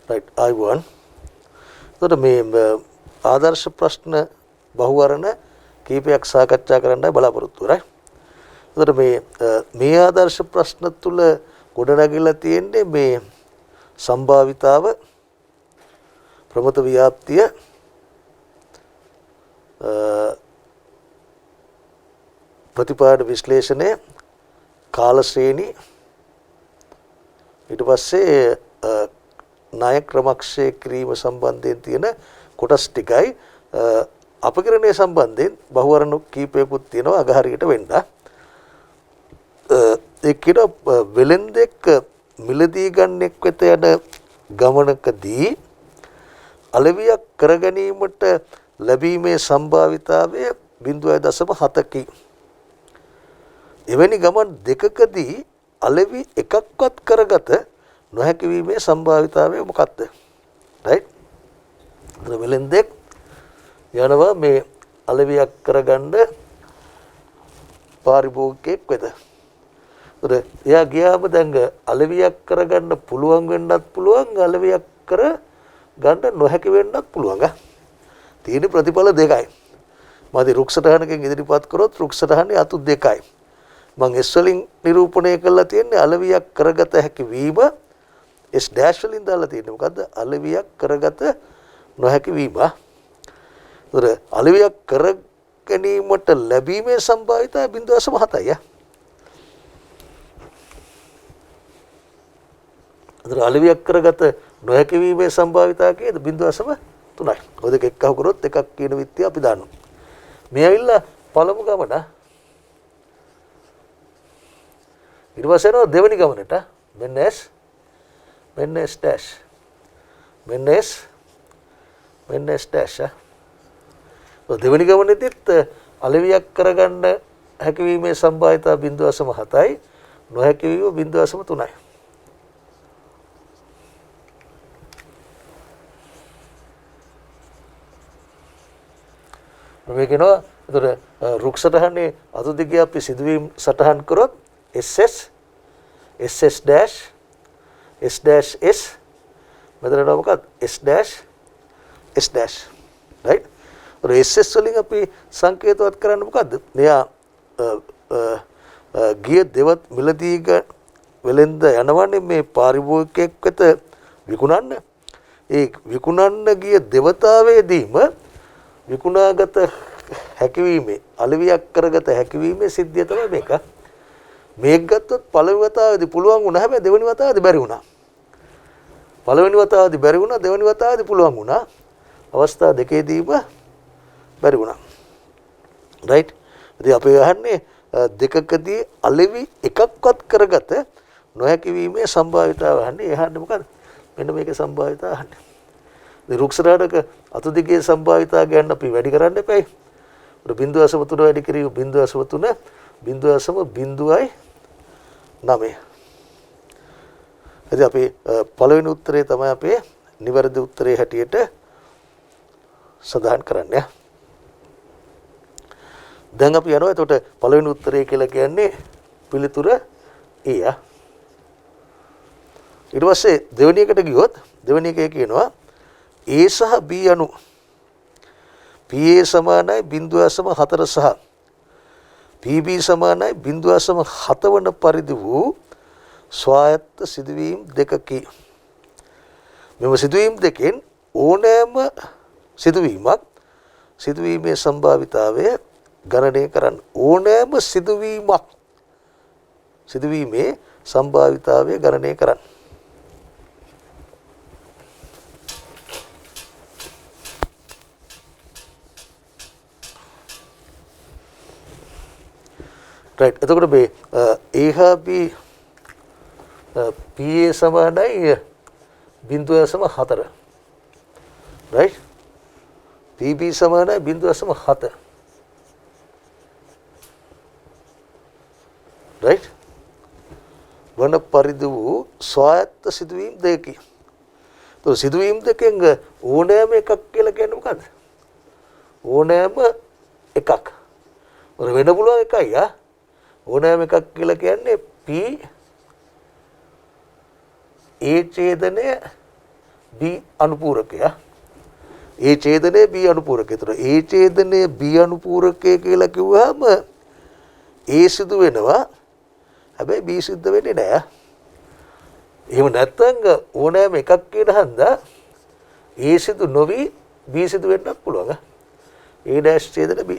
right I1 එතකොට මේ ආදර්ශ ප්‍රශ්න බහුවරණ කීපයක් සාකච්ඡා කරන්නයි බලාපොරොත්තු වෙන්නේ. එතකොට මේ ආදර්ශ ප්‍රශ්න තුල ගොඩනැගිලා තියෙන්නේ මේ සම්භාවිතාව, ප්‍රමත ව්‍යාප්තිය, ප්‍රතිපාද විශ්ලේෂණය, කාල ශ්‍රේණි, ඊට පස්සේ ණය ක්‍රමක්ෂය කිරීම සම්බන්ධයෙන් තියෙන කොටස් ටිකයි අපකිරණය සම්බන්ධයෙන් බහුවරණ කීපයකුත් තියෙනවා අගහරියට වෙන්න. ඒ කියන වෙලෙන්දෙක් මිලදී ගන්නෙක් වෙත යන ගමනකදී අලෙවියක් කර ගැනීමට ලැබීමේ සම්භාවිතාවය 0.7කි. එවැනි ගමන් දෙකකදී අලෙවි එකක්වත් කරගත නොහැකි වීමේ සම්භාවිතාවය මොකක්ද? right? වෙලෙන්දෙක් යනවා මේ අලෙවියක් කරගන්න පාරිභෝගිකයෙක් වෙත. එයා ගියාම දැන් අලෙවියක් කරගන්න පුළුවන් වෙන්නත් පුළුවන්, අලෙවියක් කර ගන්න නොහැකි වෙන්නත් පුළුවන්. තියෙන ප්‍රතිඵල දෙකයි. මාදී රුක්සටහනකින් ඉදිරිපත් කරොත් රුක්සටහනේ අතු දෙකයි. මම S වලින් නිරූපණය කරලා තියෙන්නේ අලෙවියක් කරගත හැකි වීම. S dash වලින් දාලා තියෙන්නේ මොකද්ද? අලෙවියක් කරගත නොහැකි වීම. ඒතර අලෙවියක් කර ගැනීමට ලැබීමේ සම්භාවිතය 0.7යි. ඒතර අලෙවියක් කරගත නොහැකි වීමේ සම්භාවිතය කීයද? 0.3යි. ඔය දෙක එක්කව කරොත් එකක් කියන විත්තිය අපි දානවා. මේ ඇවිල්ලා පළමු ගමන. ඊට පස්සේ යනවා දෙවෙනි ගමනට. මෙන්න S dash. මෙන්න S dash. දෙවෙනි ගමනේදීත් අලෙවියක් කරගන්න හැකියීමේ සම්භාවිතය 0.7යි, නොහැකි වීම 0.3යි. මේකේනවා ඒතර රුක් සටහනේ අතු දිගේ අපි සිදුවීම් සටහන් කරොත් SS dash S මෙතන මොකක්ද? S dash right? SS වලින් අපි සංකේතවත් කරන්න මොකද්ද? මෙයා ගිය දෙවත් මිලදීග වෙලෙන්ද යනවන්නේ මේ පාරිභෝගිකයෙක් වෙත විකුණන්න. ඒ විකුණන්න ගිය දෙවතාවේදීම විකුණාගත හැකියීමේ අලෙවියක් කරගත හැකියීමේ සිද්ධිය තමයි මේක. මේක ගත්තොත් පළවෙනි වතාවේදී පුළුවන් වුණා, හැබැයි දෙවෙනි වතාවේදී බැරි වුණා. පළවෙනි වතාවේදී බැරි වුණා, දෙවෙනි වතාවේදී පුළුවන් වුණා. අවස්ථා දෙකේදීම බැරි වුණා. right? ඉතින් අපි අහන්නේ දෙකකදී අලෙවි එකක්වත් කරගත නොහැකි වීමේ සම්භාවිතාව අහන්නේ. එහාන්නේ මොකද්ද? මෙන්න මේකේ සම්භාවිතාව අහන්නේ. ඉතින් රුක්සරාඩක අතු දිගේ සම්භාවිතාව ගන්න අපි වැඩි කරන්න එපා. 0.3 වැඩි කිරීම 0.3 0.09. ඉතින් අපි පළවෙනි උත්තරේ තමයි අපේ නිවැරදි උත්තරේ හැටියට සඳහන් කරන්නේ. දැන් අපි යනවා එතකොට පළවෙනි උත්තරේ කියලා කියන්නේ පිළිතුර A. ඊට පස්සේ දෙවෙනි එකට ගියොත් දෙවෙනි එකේ කියනවා A සහ B අනු PA සමානයි 0.4 සහ PB සමානයි 0.7 වන පරිදි වූ ස්වායත්ත සිදුවීම් දෙකකි. මෙම සිදුවීම් දෙකෙන් ඕනෑම සිදුවීමක් සිදුවීමේ සම්භාවිතාවය ගණනය කරන්න. ඕනෑම සිදුවීමේ සම්භාවිතාවය ගණනය කරන්න. right? එතකොට මේ A හා B PA සමානයි 0.4. right? PB සමානයි 0.7. right? වන පරිදි වූ ස්වායත්ත සිදුවීම් දෙකකි. તો සිදුවීම් දෙකෙන් ඕනෑම එකක් කියලා කියන්නේ මොකද්ද? ඕනෑම එකක්. ඔර වෙන පුළුවන් එකයි ඕනෑම එකක් කියලා කියන්නේ P A ඡේදනය B අනුපූරකය. A ඡේදනයේ B අනුපූරකය. ඒතර ඒ ඡේදනයේ B අනුපූරකය කියලා කිව්වහම A සිදු වෙනවා. හැබැයි B සිද්ධ වෙන්නේ නැහැ. එහෙම නැත්නම් ඕනෑම එකක් කියන හන්දා A සිදු නොවි B සිදු වෙන්නත් පුළුවන්. A' ඡේදන B.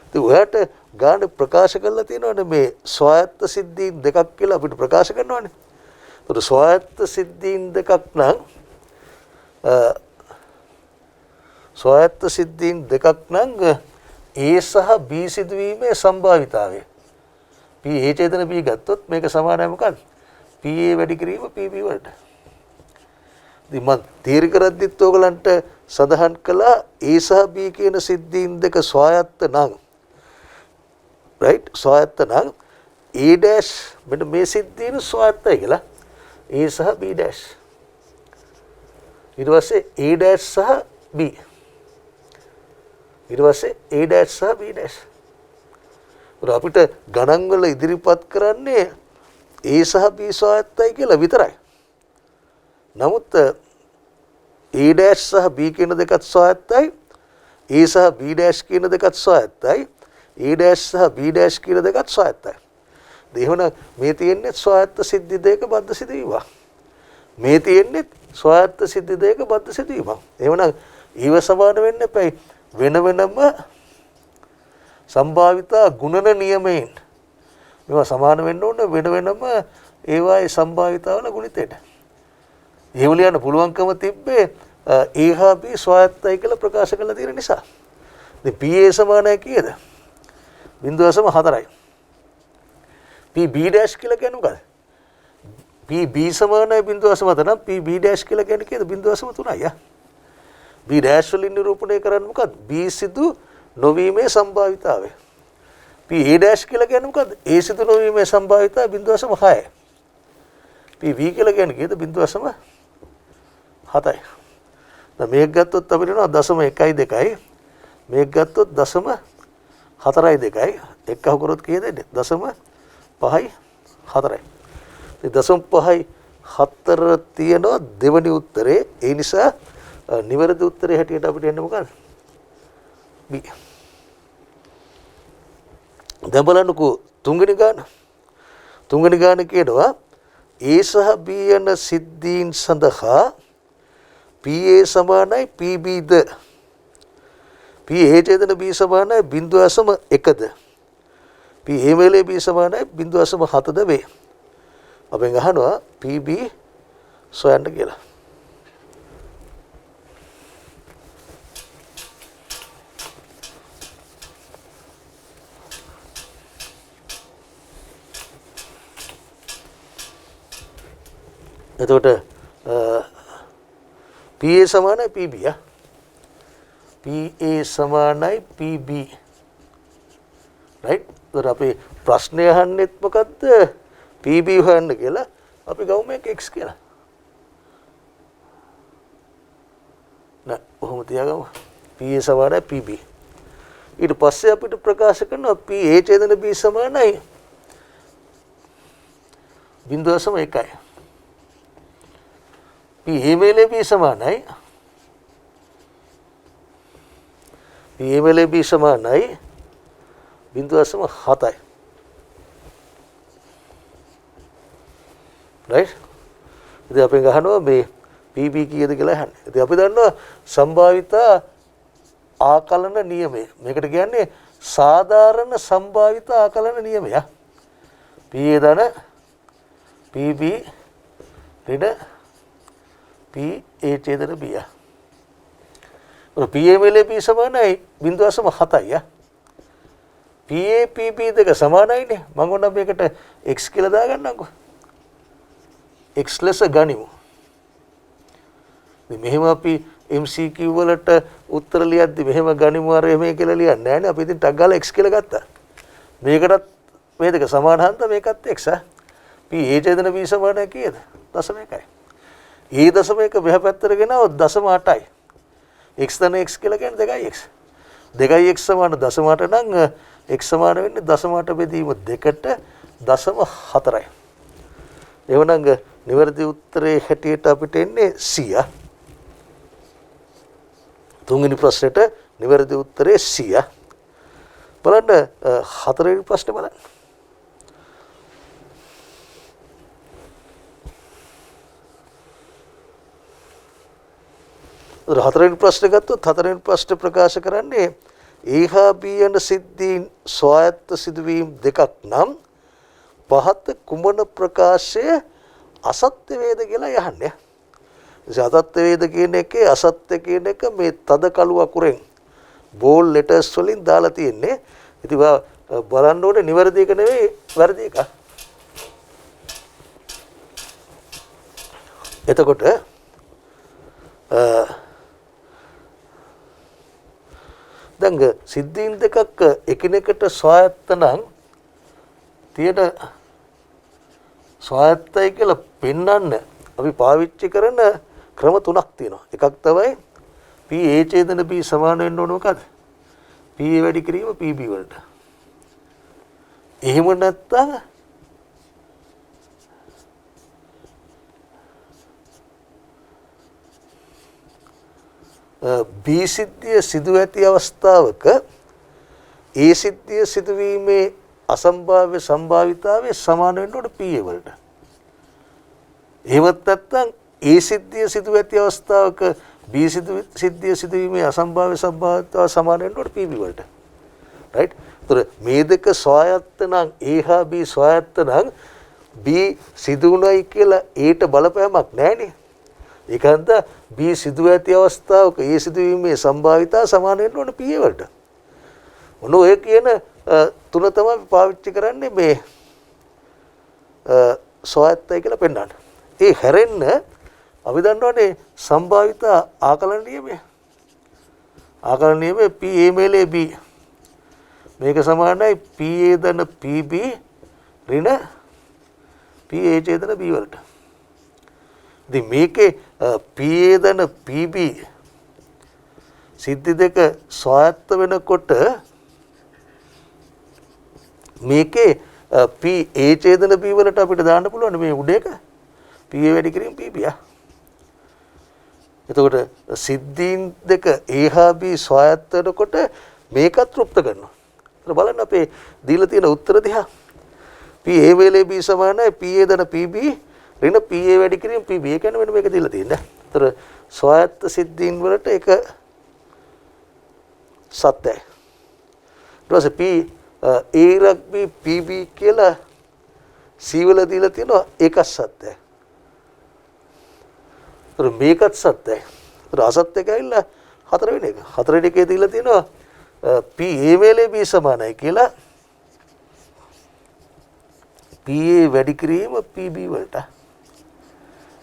ඉතින් ඔයාට ගාන ප්‍රකාශ කරලා තියෙනවනේ මේ ස්වායත්ත සිද්ධීන් දෙකක් කියලා අපිට ප්‍රකාශ කරනවානේ. ඒතර ස්වායත්ත සිද්ධීන් දෙකක් නම් ස්වායත්ත සිද්ධීන් දෙකක් නම් A සහ B සිදුවීමේ සම්භාවිතාවය. P A ඡේදන B ගත්තොත් මේක සමානයි මොකක්ද? PA වැඩි කිරීම PB වලට. ඉතින් මම තීර කරද්දිත් ඔයගලන්ට සඳහන් කළා A සහ B කියන සිද්ධීන් දෙක ස්වායත්ත නම් right ස්වායත්ත නම් A' මෙන්න මේ සිද්ධීන් ස්වායත්තයි කියලා A සහ B'. ඊට පස්සේ A' සහ B. ඊට පස්සේ A' සහ B'. අපිට ගණන් වල ඉදිරිපත් කරන්නේ A සහ B ස්වායත්තයි කියලා විතරයි. නමුත් A' සහ B කියන දෙකත් ස්වායත්තයි. A සහ B' කියන දෙකත් ස්වායත්තයි. A' සහ B' කියන දෙකත් ස්වායත්තයි. එහෙනම් මේ තියෙන්නේ ස්වායත්ත සිද්ධි දෙක බද්ධ සිදුවීමක්. මේ තියෙන්නේ ස්වායත්ත සිද්ධි දෙක බද්ධ සිදුවීමක්. එහෙනම් ඊව සමාන වෙන්න එපයි. වෙන වෙනම සම්භාවිතා ගුණන නියමයෙන් මේවා සමාන වෙන්න ඕන වෙන වෙනම ඒවායේ සම්භාවිතාවල ගුණිතයට. එහෙම ලියන්න පුළුවන්කම තිබ්බේ A හා B ස්වායත්තයි කියලා ප්‍රකාශ කරලා තියෙන නිසා. ඉතින් PA සමානයි කීයද? 0.4යි. PB' කියලා කියන්නේ මොකද? PB සමානයි 0.4 නම් PB' කියලා කියන්නේ කීයද? 0.3යි. B' වලින් නිරූපණය කරන්නේ මොකද්ද? B සිදු නොවීමේ සම්භාවිතාවය. PA' කියලා කියන්නේ මොකද්ද? A සිදු නොවීමේ සම්භාවිතාවය 0.6යි. PB කියලා කියන්නේ කීයද? 0.7යි. දැන් මේක ගත්තොත් අපිට එනවා 0.12යි. මේක ගත්තොත් 0.42යි. එක අහුකරොත් කීයද එන්නේ? 0.5යි 4යි. ඉතින් 0.5යි 4 තියෙනවා දෙවෙනි උත්තරේ. ඒ නිසා නිවැරදි උත්තරේ හැටියට අපිට එන්නේ මොකක්ද? B. දැන් බලන්නකෝ තුන්වෙනි ගාන. තුන්වෙනි ගාන කියනවා A සහ B යන සිද්ධීන් සඳහා PA සමානයි PBද? PA ඡේදන B සමානයි 0.1ද? PA වලේ B සමානයි 0.7ද වේ. අපෙන් අහනවා PB සොයන්න කියලා. එතකොට PA සමානයි PB PA සමානයි PB right. ඒතර අපි ප්‍රශ්නය අහන්නෙත් මොකද්ද? PB හොයන්න කියලා. අපි ගමු මේක x කියලා. නෑ කොහොම තියාගමු. PA සමානයි PB. ඊට පස්සේ අපිට ප්‍රකාශ කරනවා PA ඡේදන B සමානයි 0.1යි. PA වලේ B සමානයි PA වලේ B සමානයි 0.7යි. right. ඉතින් අපි ගහනවා මේ PB කීයද කියලා අහන්නේ. ඉතින් අපි දන්නවා සම්භාවිතා ආකලන නියමය. මේකට කියන්නේ සාධාරණ සම්භාවිතා ආකලන නියමය. PA දන PB ඍණ PA ඡේදන B. PA වලේ B සමානයි 0.7යි. PA PB දෙක සමානයිනේ. මම ඕන මේකට x කියලා දාගන්නම්කෝ. x ලෙස ගනිමු. ඉතින් මෙහෙම අපි MCQ වලට උත්තර ලියද්දි මෙහෙම ගනිමු අර මේ කියලා ලියන්නේ නැහැ නේ. අපි ඉතින් ටක් ගාලා x කියලා ගත්තා. මේකටත් මේ දෙක සමාන හන්ද මේකත් x. PA ඡේදන B සමානයි කීයද? 0.1යි. ඒ 0.1 මෙහා පැත්තට ගෙනාවොත් 0.8යි. x ධන x කියලා කියන්නේ 2x. 2x සමාන 0.8 නම් x සමාන වෙන්නේ 0.8 බෙදීම 2ට 0.4යි. එවනම් නිවැරදි උත්තරේ හැටියට අපිට එන්නේ C. තුන්වෙනි ප්‍රශ්නෙට නිවැරදි උත්තරේ 100. බලන්න හතරවෙනි ප්‍රශ්නේ බලන්න. හතරවෙනි ප්‍රශ්නේ ගත්තොත් හතරවෙනි ප්‍රශ්නේ ප්‍රකාශ කරන්නේ ඒහා බී යන සිද්ධීන් ස්වායත්ත සිදුවීම් දෙකක් නම් පහත කුමන ප්‍රකාශය අසත්‍ය වේද කියලා යහන්නේ. අසත්‍ය වේද කියන එකේ අසත්‍ය කියන එක මේ තද කළු අකුරෙන් බෝල් ලෙටර්ස් වලින් දාලා තියෙන්නේ. ඉතින් බලන්න ඕනේ නිවැරදි එක නෙවෙයි වැරදි එක. එතකොට දැන් සිද්ධීන් දෙකක් එකිනෙකට ස්වායත්ත නම් තියෙන ස්වායත්තයි කියලා පෙන්වන්න අපි පාවිච්චි කරන ක්‍රම තුනක් තියෙනවා. එකක් තමයි P A ඡේදන B සමාන වෙන්න ඕන මොකද? P A වැඩි කිරීම P B වලට. එහෙම නැත්නම් B සිද්ධිය සිදු ඇති අවස්ථාවක A සිද්ධිය සිදුවීමේ අසම්භාව්‍ය සම්භාවිතාවය සමාන වෙන්න ඕන P A වලට. එහෙමත් නැත්නම් A සිද්ධිය සිදු ඇති අවස්ථාවක B සිද්ධිය සිදුවීමේ අසම්භාව්‍ය සම්භාවිතාව සමාන වෙන්න ඕන P B වලට. රයිට්? ඒතර මේ දෙක ස්වායත්ත නම් A හා B ස්වායත්ත නම් B සිදු වුණයි කියලා Aට බලපෑමක් නැහැනේ. ඒකන්ද B සිදු ඇති අවස්ථාවක A සිදුවීමේ සම්භාවිතාව සමාන වෙන්න ඕන P A වලට. මොන ඔය කියන තුන තමයි පාවිච්චි කරන්නේ මේ ස්වායත්තයි කියලා පෙන්නන්න. ඒ හැරෙන්න අපි දන්නවනේ සම්භාවිතා ආකලන නියමය. ආකලන නියමය P A මේලේ B. මේක සමානයි P A ධන P B ඍණ P A ඡේදන B වලට. ඉතින් මේකේ P A ධන P B සිද්ධි දෙක ස්වායත්ත වෙනකොට මේකේ P A ඡේදන B වලට අපිට දාන්න පුළුවන් මේ උඩ එක P A වැඩි කිරීම P B. එතකොට සිද්ධීන් දෙක A හා B ස්වායත්ත වෙනකොට මේකත් තෘප්ත කරනවා. ඒත් බලන්න අපේ දීලා තියෙන උත්තර දිහා P A වේලේ B සමානයි P A ධන P B ඍණ P A වැඩි කිරීම P B. ඒ කියන්නේ මෙන්න මේක දීලා තියෙන්නේ. ඒතර ස්වායත්ත සිද්ධීන් වලට ඒක සත්‍යයි. ඊට පස්සේ P A රක් B P B කියලා C වල දීලා තියෙනවා ඒකත් සත්‍යයි. ඒතර මේකත් සත්‍යයි. ඒතර අසත්‍ය කැවිලා හතරවෙනි එක. හතරවෙනි එකේ දීලා තියෙනවා P A වේලේ B සමානයි කියලා P A වැඩි කිරීම P B වලට.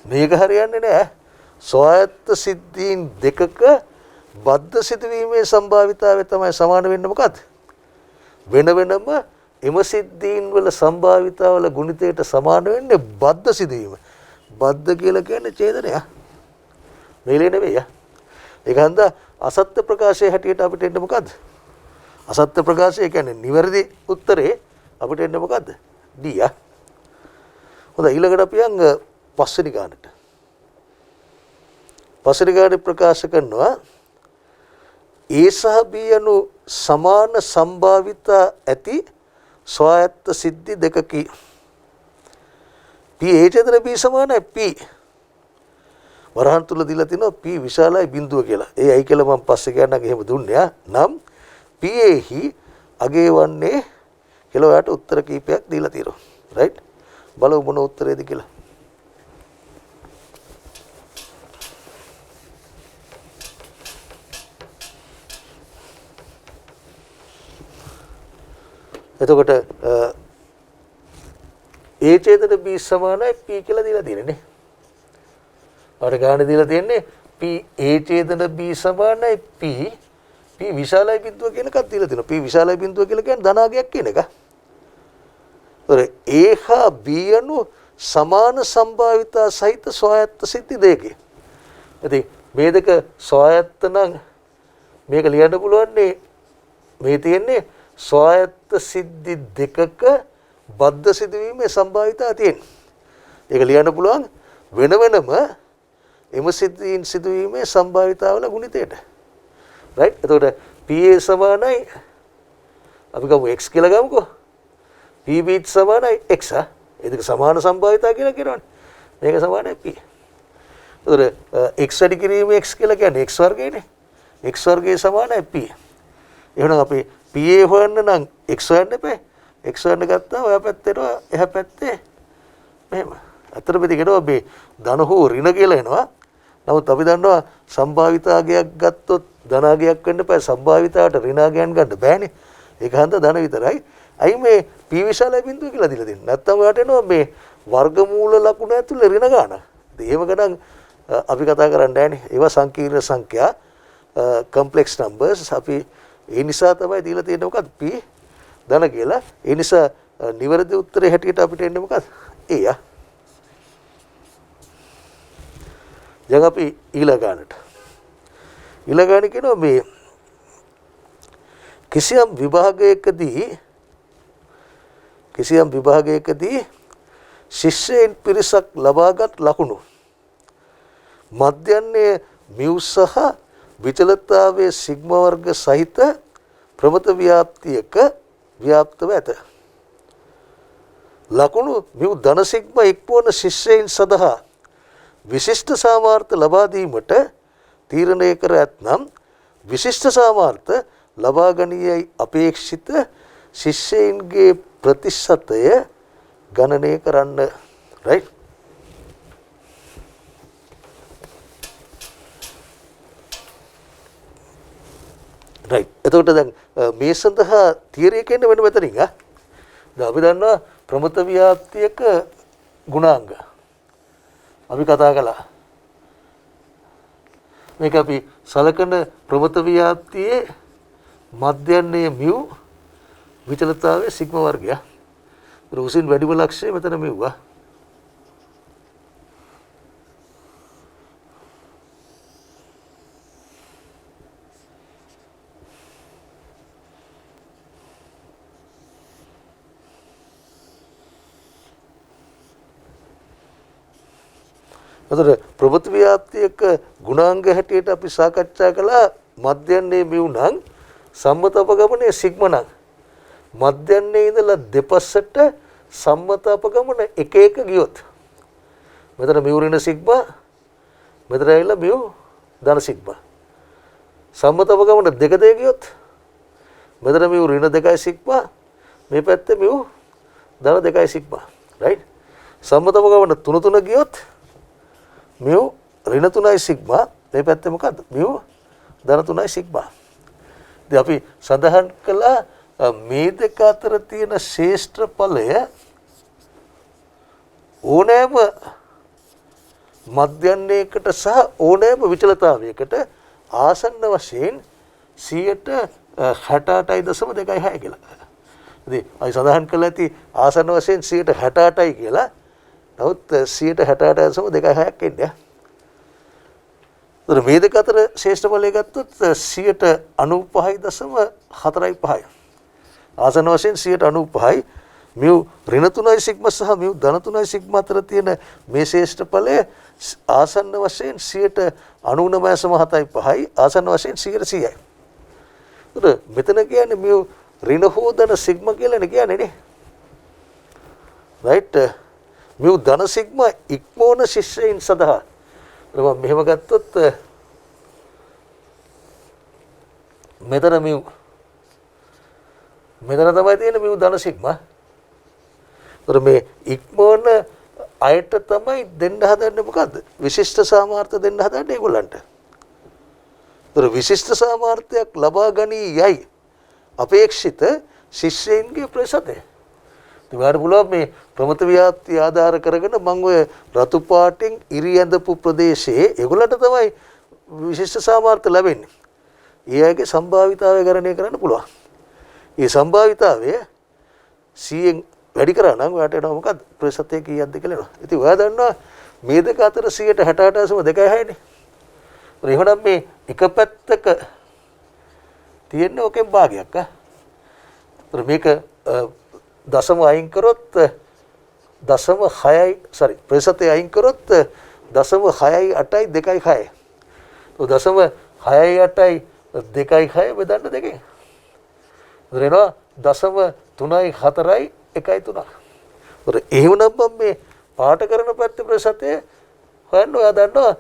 මේක හරියන්නේ නැහැ. ස්වායත්ත සිද්ධීන් දෙකක බද්ධ සිදුවීමේ සම්භාවිතාවය තමයි සමාන වෙන්නේ මොකද්ද? වෙන වෙනම එම සිද්ධීන් වල සම්භාවිතාවල ගුණිතයට සමාන වෙන්නේ බද්ධ සිදුවීම. බද්ධ කියලා කියන්නේ ඡේදනය. මේලේ නෙවෙයි. ඒක හන්ද අසත්‍ය ප්‍රකාශයේ හැටියට අපිට එන්නේ මොකද්ද? අසත්‍ය ප්‍රකාශය කියන්නේ නිවැරදි උත්තරේ අපිට එන්නේ මොකද්ද? D. හොඳයි ඊළඟට අපි යන් පස්වෙනි ගානට. පස්වෙනි ගානේ ප්‍රකාශ කරනවා A සහ B යනු සමාන සම්භාවිතා ඇති ස්වායත්ත සිද්ධි දෙකකි. P A ඡේදන B සමානයි P. වරහන් තුල දීලා තිනවා P විශාලයි බිඳුව කියලා. ඒ ඇයි කියලා මම පස්සේ කියන්නම් එහෙම දුන්නේ නම් P A හි අගේ වන්නේ කියලා ඔයාලට උත්තර කීපයක් දීලා තියෙනවා. රයිට්? බලමු මොන උත්තරේද කියලා. එතකොට A ඡේදන B සමානයි P කියලා දීලා තියෙන්නේ නේ. අර ගානේ දීලා තියෙන්නේ P A ඡේදන B සමානයි P විශාලයි බිඳුව කියන එකක් දීලා තියෙනවා. P විශාලයි බිඳුව කියලා කියන්නේ ධනාගයක් කියන එක. ඒතර A හා B යනු සමාන සම්භාවිතා සහිත ස්වායත්ත සිද්ධි දෙකේ. ඉතින් මේ දෙක ස්වායත්ත නම් මේක ලියන්න පුළුවන් මේ තියෙන්නේ ස්වායත්ත සිද්ධි දෙකක බද්ධ සිදුවීමේ සම්භාවිතාව තියෙන. ඒක ලියන්න පුළුවන් වෙන වෙනම එම සිද්ධීන් සිදුවීමේ සම්භාවිතාවල ගුණිතයට. රයිට්. එතකොට PA සමානයි අපි ගමු x කියලා ගමුකෝ. PB සමානයි x. ඒ දෙක සමාන සම්භාවිතා කියලා කියනවනේ. මේක සමානයි p. එතකොට x වැඩි කිරීම x කියලා කියන්නේ x වර්ගයනේ. x වර්ගය සමානයි p. එහෙනම් අපි PA හොයන්න නම් x හොයන්න එපා. x හොයන්න ගත්තා ඔය පැත්තේට එහා පැත්තේ මෙහෙම. අතර පිට කියනවා මේ ධන හෝ ඍණ කියලා එනවා. නමුත් අපි දන්නවා සම්භාවිතාගයක් ගත්තොත් ධනාගයක් වෙන්න එපා. සම්භාවිතාවට ඍණාගයන් ගන්න බෑනේ. ඒක හන්ද ධන විතරයි. අයි මේ p විශාලයි බිඳුව කියලා දීලා දෙන්නේ. නැත්තම් ඔයාට එනවා මේ වර්ගමූල ලකුණ ඇතුලේ ඍණ ගාන. ඉතින් එහෙම ගණන් අපි කතා කරන්නේ නැහැනේ. ඒවා සංකීර්ණ සංඛ්‍යා complex numbers. අපි ඒ නිසා තමයි දීලා තියෙන්නේ මොකද්ද p ධන කියලා. ඒ නිසා නිවැරදි උත්තරේ හැටියට අපිට එන්නේ මොකද්ද? a. දැන් අපි ඊළඟ ගානට. ඊළඟ ගාන කියනවා මේ කිසියම් විභාගයකදී ශිෂ්‍යයන් පිරිසක් ලබාගත් ලකුණු මධ්‍යන්නේ මිව් සහ විචලතාවයේ සිග්මා වර්ග සහිත ප්‍රමත ව්‍යාප්තියක ව්‍යාප්තව ඇත. ලකුණු මිව් ධන සිග්මා ඉක්මවන ශිෂ්‍යයන් සඳහා විශිෂ්ට සාමාර්ථ ලබා දීමට තීරණය කර ඇතනම් විශිෂ්ට සාමාර්ථ ලබා ගනියයි අපේක්ෂිත ශිෂ්‍යයන්ගේ ප්‍රතිශතය ගණනය කරන්න. රයිට්. රයිට්. එතකොට දැන් මේ සඳහා තියරි එක එන්නේ මෙන්න මෙතනින්. දැන් අපි දන්නවා ප්‍රමත ව්‍යාප්තියක ගුණාංග අපි කතා කළා. මේක අපි සලකන ප්‍රමත ව්‍යාප්තියේ මධ්‍යන්නේ මිව් විචලතාවයේ සිග්මා වර්ගය. උසින් වැඩිම ලක්ෂය මෙතන මිව්වා. අතට ප්‍රමත ව්‍යාප්තියක ගුණාංග හැටියට අපි සාකච්ඡා කළා මධ්‍යන්නේ මිව් නම් සම්මත අපගමනයේ සිග්මා නම් මධ්‍යන්නේ ඉඳලා දෙපසට සම්මත අපගමන එක එක ගියොත් මෙතන මිව් ඍණ සිග්මා මෙතන ඇවිල්ලා මිව් ධන සිග්මා සම්මත අපගමන දෙක දෙක ගියොත් මෙතන මිව් ඍණ 2 සිග්මා මේ පැත්තේ මිව් ධන 2 සිග්මා රයිට් සම්මත අපගමන 3 3 ගියොත් මිව් ඍණ 3 සිග්මා මේ පැත්තේ මොකද්ද මිව් ධන 3 සිග්මා. ඉතින් අපි සඳහන් කළා මේ දෙක අතර තියෙන ශ්‍රේෂ්ඨඵලය ඕනෑම මධ්‍යන්නයකට සහ ඕනෑම විචලතාවයකට ආසන්න වශයෙන් 68.26 කියලා. ඉතින් අපි සඳහන් කළා ඇති ආසන්න වශයෙන් 68යි කියලා. නමුත් 68.26ක් එන්නේ. ඒතර මේ දෙක අතර ශ්‍රේෂ්ඨ ඵලය ගත්තොත් 95.45යි. ආසන්න වශයෙන් 95යි. මිව් ඍණ 3 සිග්මා සහ මිව් ධන 3 සිග්මා අතර තියෙන මේ ශ්‍රේෂ්ඨ ඵලය ආසන්න වශයෙන් 99.75යි. ආසන්න වශයෙන් 100යි. ඒතර මෙතන කියන්නේ මිව් ඍණ හෝ ධන සිග්මා කියලානේ කියන්නේ නේ. රයිට්. මිව් ධන සිග්මා ඉක්මවන ශිෂ්‍යයන් සඳහා මම මෙහෙම ගත්තොත් මෙතන මිව් මෙතන තමයි තියෙන මිව් ධන සිග්මා. ඒතර මේ ඉක්මවන අයට තමයි දෙන්න හදන්නේ මොකද්ද? විශිෂ්ට සාමාර්ථ දෙන්න හදන්නේ ඒගොල්ලන්ට. ඒතර විශිෂ්ට සාමාර්ථයක් ලබා ගනී යයි අපේක්ෂිත ශිෂ්‍යයන්ගේ ප්‍රතිශතය. ඔයාලට පුළුවන් මේ ප්‍රමත ව්‍යාප්තිය ආධාර කරගෙන මම ඔය රතු පාටින් ඉරි ඇඳපු ප්‍රදේශයේ ඒගොල්ලන්ට තමයි විශිෂ්ට සාමාර්ථ ලැබෙන්නේ. ඒ අයගේ සම්භාවිතාවය ගණනය කරන්න පුළුවන්. මේ සම්භාවිතාවය 100න් වැඩි කරා නම් ඔයාලට එනවා මොකද්ද? ප්‍රතිශතය කීයක්ද කියලා එනවා. ඉතින් ඔයා දන්නවා මේ දෙක අතර 68.26නේ. එහෙනම් මේ එක පැත්තක තියෙන ඔකෙන් භාගයක් මේක දශම අයින් කරොත් දශම 6යි ප්‍රතිශතය අයින් කරොත් දශම 6යි 8යි 2යි 6යි. તો දශම 6යි 8යි 2.6 බෙදන්න 2කින්. එතන 0.3 4 1.3. එහෙමනම් මම මේ පාට කරන පැත්තේ ප්‍රතිශතය හොයන්න ඔයා දන්නවා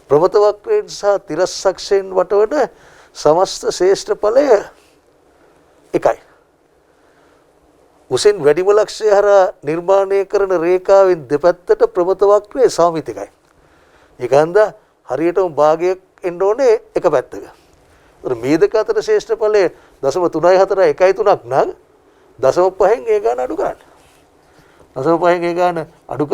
ප්‍රමත වක්‍රයෙන් සහ තිරස්සක්ෂයෙන් වටවන සමස්ත ශ්‍රේෂ්ඨ ඵලය 1යි. උසින් වැඩිම ලක්ෂ්‍ය හරහා නිර්මාණය කරන රේඛාවෙන් දෙපැත්තට ප්‍රමත වක්‍රයේ සාමිතිකයි. ඒකන්ද හරියටම භාගයක් එන්න ඕනේ එක පැත්තක. ඒතර මේ දෙක අතර ශ්‍රේෂ්ඨ ඵලය 0.34 1.3ක් නම් 0.5න් ඒ ගාන අඩු කරන්න. 0.5න් ඒ ගාන අඩු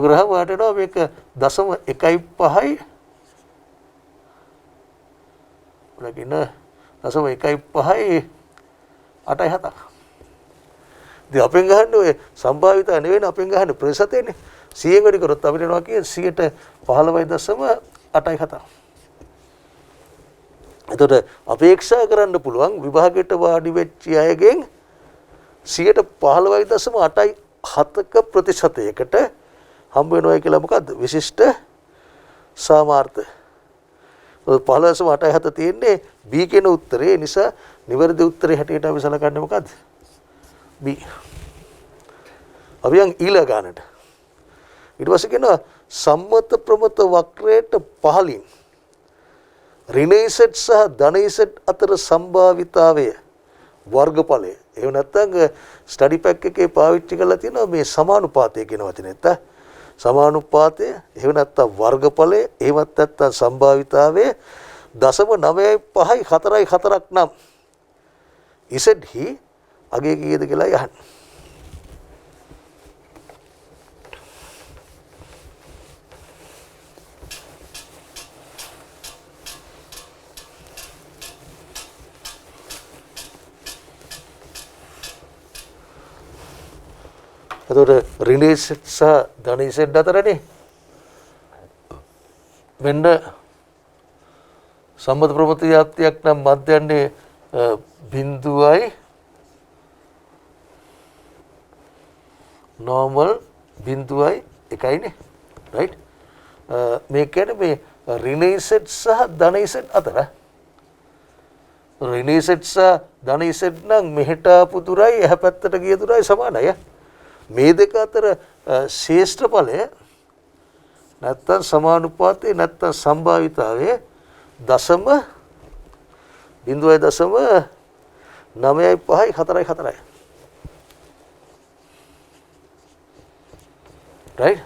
කරා වාටනවා මේක 0.15යි ලකින 0.15යි 8.7ක්. ඉතින් අපෙන් ගහන්නේ ඔය සම්භාවිත නෙවෙයි අපෙන් ගහන්නේ ප්‍රතිශතයනේ. 100න් වැඩි කරොත් අපිට එනවා කියන්නේ 15.87. එතකොට අපේක්ෂා කරන්න පුළුවන් විභාගයට වාඩි වෙච්ච අයගෙන් 15.87ක ප්‍රතිශතයකට හම්බ වෙනවා කියලා මොකද්ද? විශිෂ්ට සාමාර්ථ. 15.87 තියෙන්නේ B කියන උත්තරේ. ඒ නිසා නිවැරදි උත්තරේ හැටියට අපි සලකන්නේ මොකද්ද? B. අපි යන් ඊළඟ ගානට. ඊට පස්සේ කියනවා සම්මත ප්‍රමත වක්‍රයට පහළින් ඍණ Z සහ ධන Z අතර සම්භාවිතාවය වර්ගඵලය. එහෙම නැත්නම් ස්ටඩි පැක් එකේ පාවිච්චි කරලා තියෙනවා මේ සමානුපාතය කියන වචනේත්. සමානුපාතය එහෙම නැත්නම් වර්ගඵලය එහෙමත් නැත්නම් සම්භාවිතාවය 0.95යි 4ක් නම් ඉසෙඩ්හි අගේ කීයද කියලා යහන්න. එතකොට ඍණ Z සහ ධන Z අතරනේ වෙන්න සම්මත ප්‍රමත ව්‍යාප්තියක් නම් මධ්‍යන්නේ 0යි normal 0යි 1යිනේ right මේ කියන්නේ මේ ඍණ Z සහ ධන Z අතර ඍණ Z සහ ධන Z නම් මෙහෙට ආපු දුරයි එහා පැත්තට ගිය දුරයි සමානයි. මේ දෙක අතර ශ්‍රේෂ්ඨ ඵලය නැත්තම් සමානුපාතේ නැත්තම් සම්භාවිතාවයේ 0.95යි 4යි. right?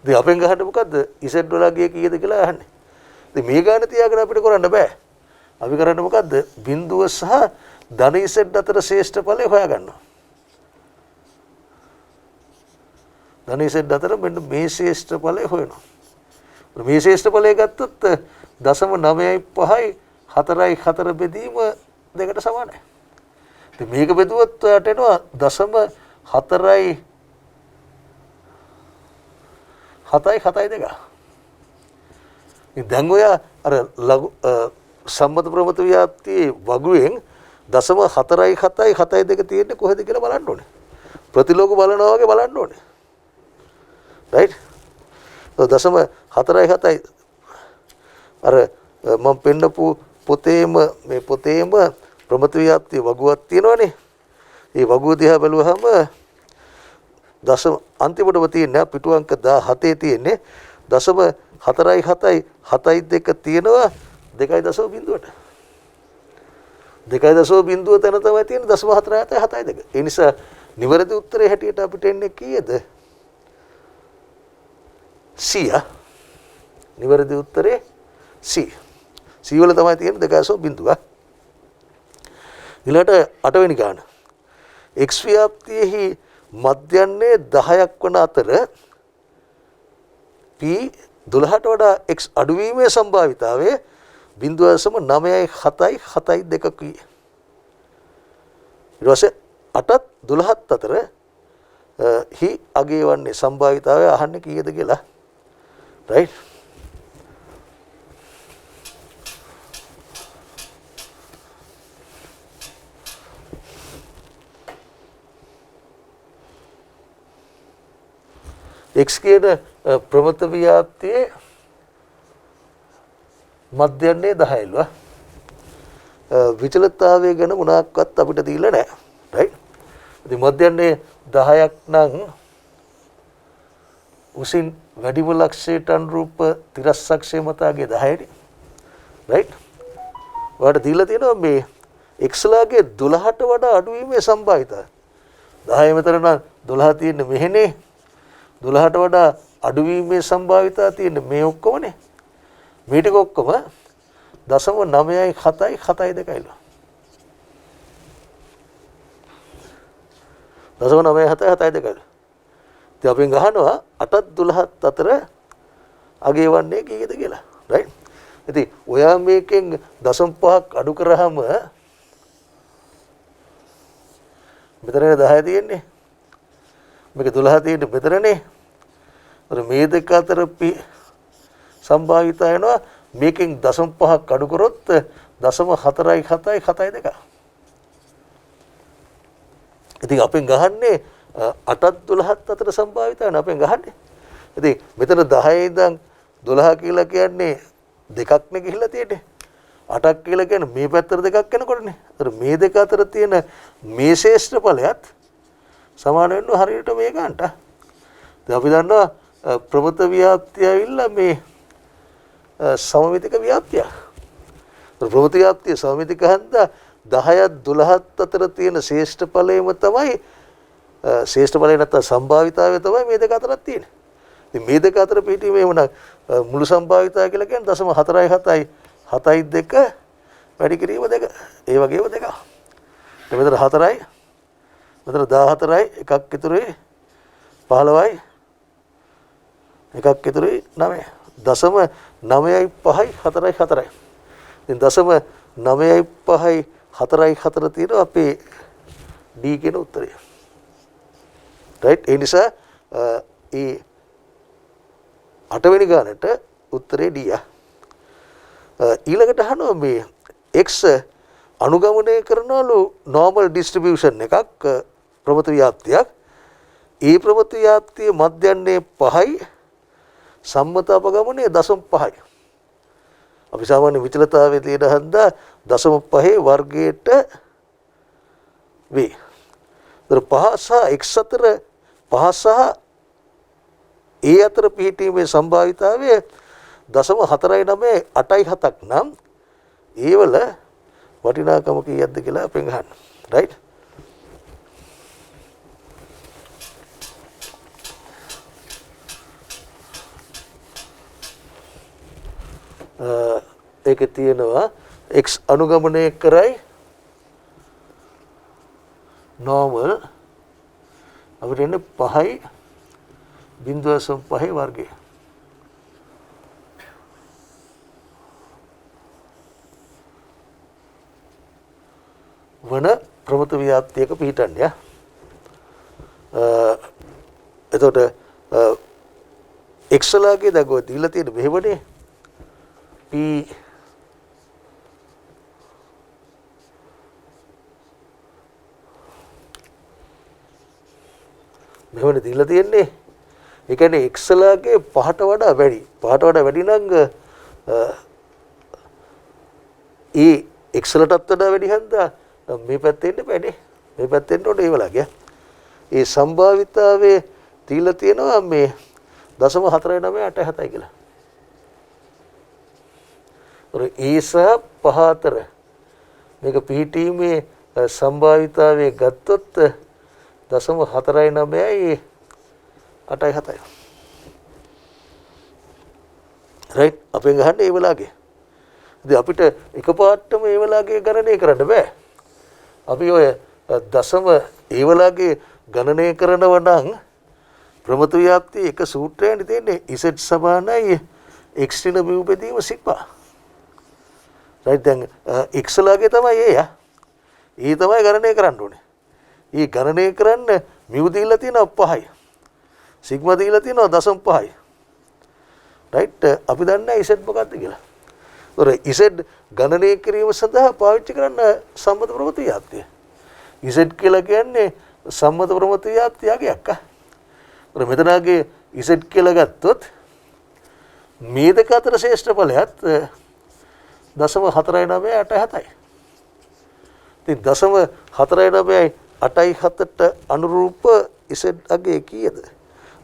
ඉතින් අපෙන් ගහන්න මොකද්ද? Z වල ගියේ කීයද කියලා අහන්නේ. ඉතින් මේ ගාන තියාගෙන අපිට කරන්න බෑ. අපි කරන්නේ මොකද්ද? බිඳුව සහ ධන Z අතර ශ්‍රේෂ්ඨ ඵලය හොයාගන්නවා. ධන Z අතර මෙන්න මේ ශ්‍රේෂ්ඨ ඵලය හොයනවා. මේ ශ්‍රේෂ්ඨ ඵලය ගත්තොත් 0.95යි 4යි බෙදීම දෙකට සමානයි. ඉතින් මේක බෙදුවොත් ඔයාට එනවා 0.4යි 7යි 2. දැන් ඔයා අර සම්මත ප්‍රමත ව්‍යාප්තියේ වගුවෙන් 0.4යි 7යි 2 තියෙන්නේ කොහෙද කියලා බලන්න ඕනේ. ප්‍රතිලෝක බලනවා වගේ බලන්න ඕනේ. right? 0.4යි 7යි අර මම පෙන්නපු පොතේම මේ පොතේම ප්‍රමත ව්‍යාප්තිය වගුවක් තියෙනවනේ. ඒ වගුව දිහා බැලුවහම අන්තිමටම තියෙන පිටු අංක 17 තියෙන්නේ 0.4යි 7යි 2 තියෙනවා 2.0ට. 2.0 තැන තමයි තියෙන්නේ 0.4යි 7යි 2. ඒ නිසා නිවැරදි උත්තරේ හැටියට අපිට එන්නේ කීයද? C. නිවැරදි උත්තරේ C. C වල තමයි තියෙන්නේ 2.0. ඊළඟට 8 වෙනි ගාන. X ව්‍යාප්තියෙහි මධ්‍යන්නේ 10ක් වන අතර P 12ට වඩා X අඩුවීමේ සම්භාවිතාවය 0.9යි 7යි 2 කී. ඊට පස්සේ 8ත් 12ත් අතර හි අගේ වන්නේ සම්භාවිතාවය අහන්නේ කීයද කියලා. right? X කියන ප්‍රමත ව්‍යාප්තියේ මධ්‍යන්නේ 10යිලුව විචලතාවය ගැන මොනක්වත් අපිට දීලා නැහැ. රයිට්. ඉතින් මධ්‍යන්නේ 10ක් නම් උසින් වැඩිම ලක්ෂයට අනුරූප තිරස්සක්ෂය මතාගේ 10යි. රයිට්. ඔයාලට දීලා තියෙනවා මේ එක්ස්ලාගේ 12ට වඩා අඩු වීමේ සම්භාවිතය. 10 මෙතන නම් 12 තියෙන්නේ මෙහෙනේ. 12ට වඩා අඩු වීමේ සම්භාවිතය තියෙන්නේ මේ ඔක්කොමනේ. මේ ටික ඔක්කොම 0.9772යිලු. 0.9772යිලු. ඉතින් අපි ගහනවා 8ත් 12ත් අතර අගේ වන්නේ කීයද කියලා. රයිට්. ඉතින් ඔයා මේකෙන් 0.5ක් අඩු කරාම මෙතන 10 තියෙන්නේ. මේක 12 තියෙන්නේ මෙතනනේ. අර මේ දෙක අතර සම්භාවිතය වෙනවා. මේකෙන් 0.5ක් අඩු කරොත් 0.4772. ඉතින් අපෙන් ගහන්නේ 8ත් 12ත් අතර සම්භාවිතය වෙන අපෙන් ගහන්නේ. ඉතින් මෙතන 10 ඉඳන් 12 කියලා කියන්නේ දෙකක්නේ ගිහිල්ලා තියෙන්නේ. 8ක් කියලා කියන්නේ මේ පැත්තට දෙකක් යනකොටනේ. ඒතර මේ දෙක අතර තියෙන මේ ශේෂ්ඨඵලයත් සමාන වෙනවා හරියට මේ ගන්නට. දැන් අපි දන්නවා ප්‍රමත ව්‍යාප්තිය ඇවිල්ලා මේ සමමිතික ව්‍යාප්තිය. ප්‍රමත ව්‍යාප්තිය සමමිතික හන්දා 10ත් 12ත් අතර තියෙන ශේෂ්ඨඵලයම තමයි ශේෂ්ඨඵලය නැත්නම් සම්භාවිතාවය තමයි මේ දෙක අතරක් තියෙන්නේ. ඉතින් මේ දෙක අතර පිටීමේ වුණා මුළු සම්භාවිතාවය කියලා කියන්නේ 0.47යි 7.2 වැඩි කිරීම දෙක. ඒ වගේම දෙක. මෙතන 4යි මෙතන 14යි එකක් ඉතුරුයි 15යි එකක් ඉතුරුයි 9. 0.95යි 4යි 4යි. ඉතින් 0.95යි 4යි 4 තියෙනවා අපේ D කියන උත්තරය. රයිට්. ඒ නිසා ඒ 8 වෙනි ගානට උත්තරේ D. ඊළඟට අහනවා මේ x අනුගමනය කරනවලු normal distribution එකක් ප්‍රමත ව්‍යාප්තියක්. ඒ ප්‍රමත ව්‍යාප්තිය මධ්‍යන්නේ 5යි සම්මත අපගමනය 0.5යි. අපි සාමාන්‍ය විචලතාවයේ තියෙන හන්දා 0.5 වර්ගයට වේ. ඒතර 5 සහ x අතර 5 සහ ඒ අතර පිහිටීමේ සම්භාවිතාවය 0.4987ක් නම් ඒවල වටිනාකම කීයක්ද කියලා අපෙන් අහන්න. රයිට්. ඒකේ තියෙනවා x අනුගමනය කරයි normal අපිට එන්නේ 5යි 0.5 වර්ගය. වන ප්‍රමත ව්‍යාප්තියක පිහිටන්නේ. එතකොට x ලාගේ දගෝ දීලා තියෙන මෙහෙමනේ p මෙහෙමනේ දීලා තියෙන්නේ. ඒ කියන්නේ x ලාගේ 5ට වඩා වැඩි. 5ට වඩා වැඩි නම් ඒ x ලටත් වඩා වැඩි හන්දා මේ පැත්තේ ඉන්න බෑනේ. මේ පැත්තෙන් උඩ ඒ වලගේ. ඒ සම්භාවිතාවයේ දීලා තියෙනවා මේ 0.4987 කියලා. ඒ සහ 5 අතර මේක පිහිටීමේ සම්භාවිතාවයේ ගත්තොත් 0.49යි 8.7යි. රයිට්. අපෙන් ගහන්නේ ඒ වලගේ. ඉතින් අපිට එකපාරටම ඒ වලගේ ගණනය කරන්න බෑ. අපි ඔය දශම ඒ වලගේ ගණනය කරනවා නම් ප්‍රමත ව්‍යාප්තිය එක සූත්‍රයෙන් තියෙන්නේ z සමානයි x න mu බෙදීම සිග්මා. රයිට්. දැන් x ලාගේ තමයි ඒ තමයි ගණනය කරන්න ඕනේ. ඊ ගණනය කරන්න mu දීලා තියෙනවා 5යි. සිග්මා දීලා තියෙනවා 0.5යි. රයිට්. අපි දන්නේ z මොකක්ද කියලා. z ගණනය කිරීම සඳහා පාවිච්චි කරන්න සම්මත ප්‍රමත ව්‍යාප්තිය. z කියලා කියන්නේ සම්මත ප්‍රමත ව්‍යාප්තියගේ අක්ක. මෙතනගේ Z කියලා ගත්තොත් මේ දෙක අතර ශ්‍රේෂ්ඨ ඵලයත් 0.4987යි. ඉතින් 0.4987ට අනුරූප Z අගය කීයද?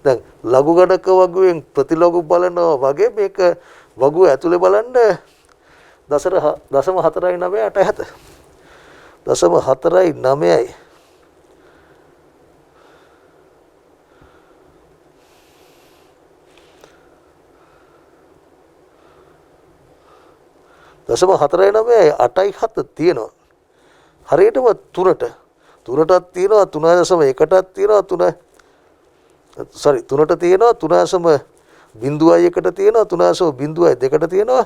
දැන් ලඝු ගණක වගුවෙන් ප්‍රතිලඝු බලනවා වගේ මේක වගුව ඇතුලේ බලන්න 0.4987 0.49යි. දශම 4.9 තියෙනවා. හරියටම තුනටත් තියෙනවා 3.1ටත් තියෙනවා 3ට තියෙනවා 3.01ට තියෙනවා 3.02ට තියෙනවා.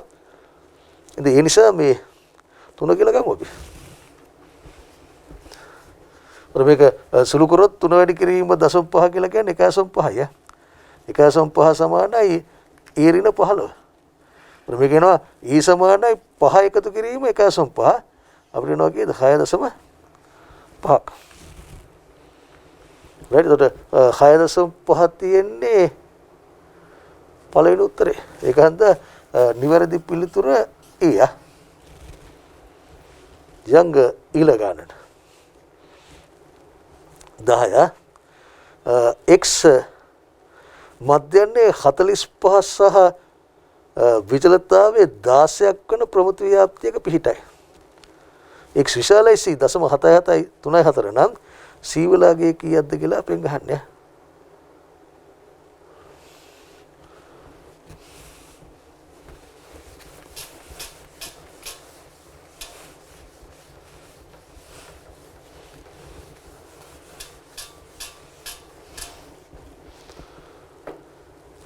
ඉතින් ඒ නිසා මේ 3 කියලා ගමු අපි. මේක සුළු කරොත් 3 වැඩි කිරීම 0.5 කියලා කියන්නේ 1.5යි. 1.5 සමානයි ඒ ඍණ 15. මේක එනවා E සමානයි 5 එකතු කිරීම 1.5 අපිට එනවා කීයද 6.5ක්. right එතකොට 6.5 තියෙන්නේ පළවෙනි උත්තරේ. ඒක හන්ද නිවැරදි පිළිතුර E යංග ඊළඟට 10 x මධ්‍යන්නේ 45 සහ විචලතාවයේ 16ක් වන ප්‍රමුඛ ව්‍යාප්තියක පිහිටයි. x විශාලයි c 0.7734 නම් c වලගේ කීයක්ද කියලා අපෙන් ගහන්නේ.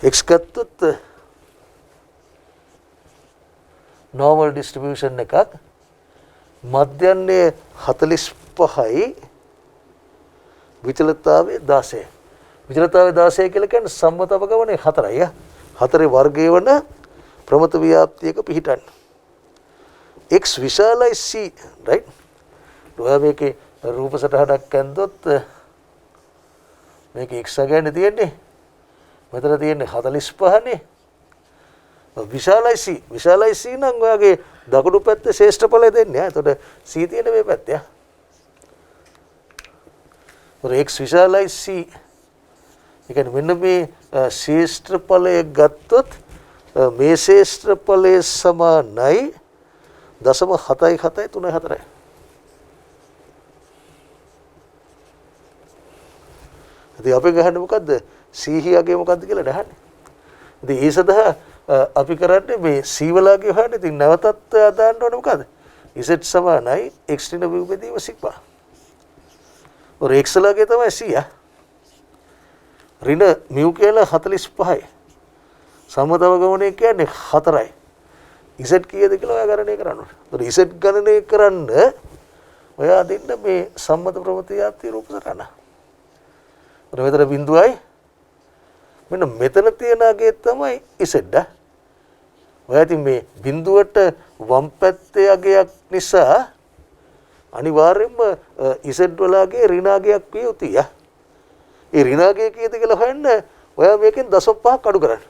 x ගත්තොත් normal distribution එකක් මධ්‍යන්නේ 45යි විචලතාවයේ 16. විචලතාවයේ 16 කියලා කියන්නේ සම්මත අපගමනේ 4යි. 4 වර්ගයේ වන ප්‍රමත ව්‍යාප්තියක පිහිටන්නේ. x විශාලයි c right. ඔයා මේකේ රූප සටහනක් ඇන්දොත් මේක x ගන්නේ තියෙන්නේ. මෙතන තියෙන්නේ 45නේ. විශාලයි c නම් ඔයාගේ දකුණු පැත්තේ ශ්‍රේෂ්ඨ ඵලය දෙන්නේ. එතකොට c තියෙන්නේ මේ පැත්තේ. x විශාලයි c. ඒ කියන්නේ මෙන්න මේ ශ්‍රේෂ්ඨ ඵලය ගත්තොත් මේ ශ්‍රේෂ්ඨ ඵලය සමානයි 0.7734යි. ඉතින් අපි ගහන්නේ මොකද්ද? c හියගේ මොකද්ද කියලා අහන්නේ. ඉතින් ඒ සඳහා අපි කරන්නේ මේ c වලගේ හොයන්න. ඉතින් නැවතත් දාන්න ඕනේ මොකද්ද? z සමානයි x ඍණ විභෙදීම සිග්මා. ඔර x ලගේ තමයි c ඍණ μ කියලා 45යි. සමතව ගමනේ කියන්නේ 4යි. z කීයද කියලා ඔයා ගණනය කරන්න ඕනේ. ඔර z ගණනය කරන්න ඔයා දෙන්න මේ සම්මත ප්‍රවෘත්ති රූප සටහන. ඔර මෙතන බිඳුවයි මෙන්න මෙතන තියෙන අගේ තමයි z. ඔයා ඉතින් මේ බිඳුවට වම් පැත්තේ අගයක් නිසා අනිවාර්යයෙන්ම z වලගේ ඍණ අගයක් විය යුතුය. ඒ ඍණ අගය කීයද කියලා හොයන්න ඔයා මේකෙන් 0.5ක් අඩු කරන්න.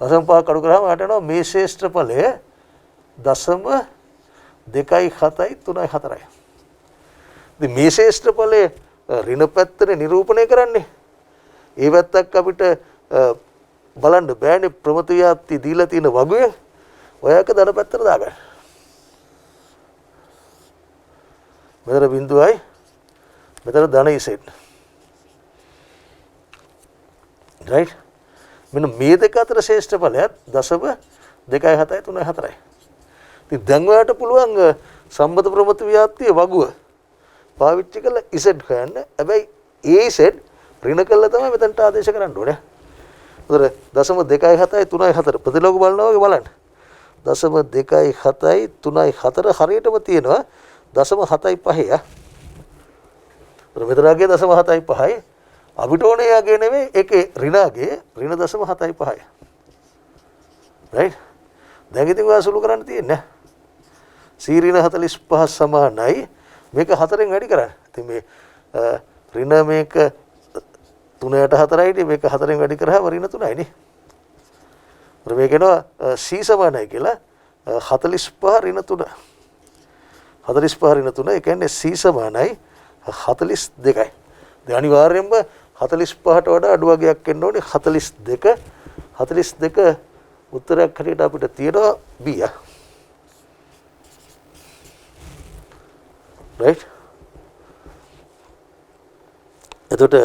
0.5ක් අඩු කරාම ආට යනවා මේ ශ්‍රේෂ්ඨ ඵලය 0.27334යි. ඉතින් මේ ශ්‍රේෂ්ඨ ඵලය ඍණ පැත්තේ නිරූපණය කරන්නේ. ඒ පැත්තක් අපිට බලන්න බෑනේ ප්‍රමත ව්‍යාප්තිය දීලා තියෙන වගුවේ ඔයක ධන පැත්තට දාගන්න. මෙතන බිඳුවයි මෙතන ධන ඉසෙත්. right මෙන්න මේ දෙක අතර ශ්‍රේෂ්ඨ ඵලයත් 0.27334යි. ඉතින් දැන් ඔයාලට පුළුවන් සම්මත ප්‍රමත ව්‍යාප්තිය වගුව පාවිච්චි කරලා ඉසෙත් හොයන්න. හැබැයි ඒ ඉසෙත් ඍණ කළා තමයි මෙතනට ආදේශ කරන්න ඕනේ. උතර 0.27334 ප්‍රතිලෝක බලනවා වගේ බලන්න. 0.27334 හරියටම තියෙනවා 0.75. උතර මෙතනගේ 0.75යි. අපිට ඕනේ යගේ නෙමෙයි ඒකේ ඍණගේ ඍණ 0.75යි. right? දැන් ඉතින් ඔයා සුළු කරන්න තියෙන්නේ. c ඍණ 45 සමානයි මේක 4ෙන් වැඩි කරන්න. ඉතින් මේ ඍණ මේක 3ට 4යි මේක 4ෙන් වැඩි කරාම ඍණ 3යි නේ. මේක එනවා c සමානයි කියලා 45 ඍණ 3. 45 ඍණ 3 ඒ කියන්නේ c සමානයි 42යි. දැන් අනිවාර්යයෙන්ම 45ට වඩා අඩු වගයක් එන්න ඕනේ 42. 42 උත්තරයක් හැටියට අපිට තියෙනවා B. right? එතකොට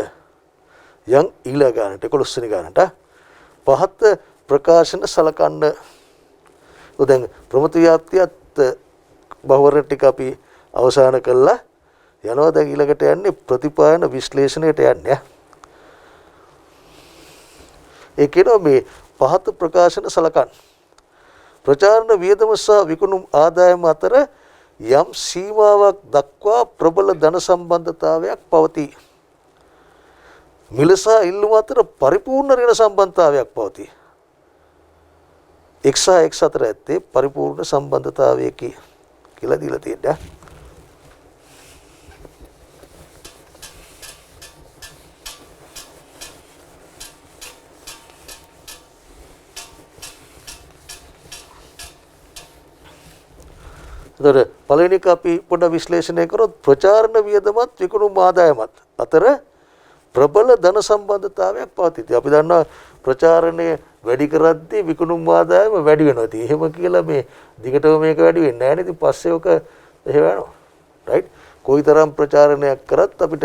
යම් ඊළඟ ගානට 11 වෙනි ගානට පහත් ප්‍රකාශන සලකන්න. දැන් ප්‍රමුඛ ව්‍යාප්තියත් බහුවර්ණ ටික අපි අවසන් කළා. යනවා දැන් ඊළඟට යන්නේ ප්‍රතිපායන විශ්ලේෂණයට යන්නේ. ඒ කියනවා මේ පහත් ප්‍රකාශන සලකන්න. ප්‍රචාරණ වියදම සහ විකුණුම් ආදායම අතර යම් සීමාවක් දක්වා ප්‍රබල ධන සම්බන්ධතාවයක් පවතී. මිල සහ ඉල්ලුම අතර පරිපූර්ණ ඍණ සම්බන්ධතාවයක් පවතී. X සහ X අතර ඇත්තේ පරිපූර්ණ සම්බන්ධතාවයකි කියලා දීලා තියෙනවා. එතකොට පළවෙනි එක අපි පොඩ්ඩක් විශ්ලේෂණය කරොත් ප්‍රචාරණ වියදමත් විකුණුම් ආදායමත් අතර ප්‍රබල ධන සම්බන්ධතාවයක් පවතී. අපි දන්නවා ප්‍රචාරණය වැඩි කරද්දී විකුණුම් ආදායම වැඩි වෙනවා. ඉතින් එහෙම කියලා මේ දිගටම මේක වැඩි වෙන්නේ නැහැ නේද? ඉතින් පස්සේ ඔක එහෙම යනවා. right? කොයිතරම් ප්‍රචාරණයක් කරත් අපිට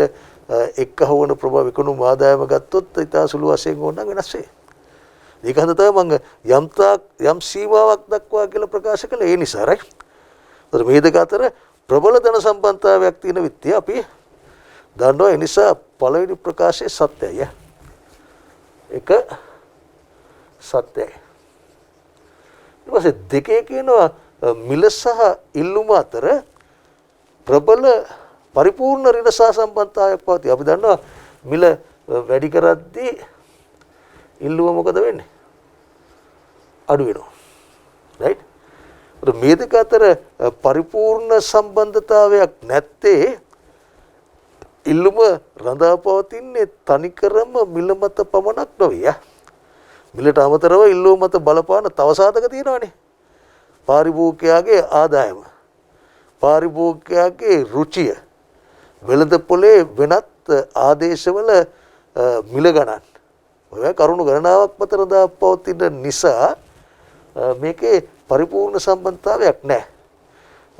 එක්කහවන ප්‍රබල විකුණුම් ආදායම ගත්තොත් ඉතා සුළු වශයෙන් ඕනනම් වෙනස් වෙයි. ඒක හන්ද තමයි මම යම් සීමාවක් දක්වා කියලා ප්‍රකාශ කළේ ඒ නිසා right? මේ දෙක අතර ප්‍රබල ධන සම්බන්ධතාවයක් තියෙන විත්‍ය අපි දන්නවා. ඒ නිසා පළවෙනි ප්‍රකාශයේ සත්‍යය. එක සත්‍යයි. ඊට පස්සේ දෙකේ කියනවා මිල සහ ඉල්ලුම අතර ප්‍රබල පරිපූර්ණ ඍණ සහ සම්බන්ධතාවයක් පවතී. අපි දන්නවා මිල වැඩි කරද්දී ඉල්ලුම මොකද වෙන්නේ? අඩු වෙනවා. right? මේ දෙක අතර පරිපූර්ණ සම්බන්ධතාවයක් නැත්තේ ඉල්ලුම රඳා පවතින්නේ තනිකරම මිල මත පමණක් නොවේ. මිලට අමතරව ඉල්ලුම මත බලපාන තව සාධක තියෙනවානේ. පාරිභෝගිකයාගේ ආදායම, පාරිභෝගිකයාගේ රුචිය, වෙළඳපොලේ වෙනත් ආදේශවල මිල ගණන්. ඔය කරුණු ගණනාවක් මත රඳා පවතින නිසා මේකේ පරිපූර්ණ සම්බන්ධතාවයක් නැහැ.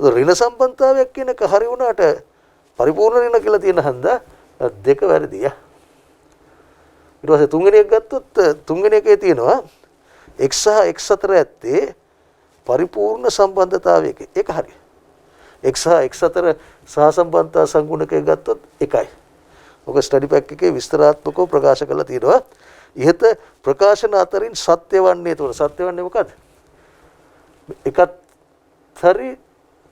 ඍණ සම්බන්ධතාවයක් කියන එක හරි වුණාට පරිපූර්ණ ඍණ කියලා තියෙන හන්දා දෙක වැරදියි. ඊට පස්සේ තුන්වෙනි එක ගත්තොත් තුන්වෙනි එකේ තියෙනවා x සහ x අතර ඇත්තේ පරිපූර්ණ සම්බන්ධතාවයක. ඒක හරි. x සහ x අතර සහසම්බන්ධතා සංගුණකය ගත්තොත් එකයි. ඔක ස්ටඩි පැක් එකේ විස්තරාත්මකව ප්‍රකාශ කරලා තියෙනවා. ඉහත ප්‍රකාශන අතරින් සත්‍ය වන්නේ ඒතකොට සත්‍ය වන්නේ මොකද්ද? එකත් හරි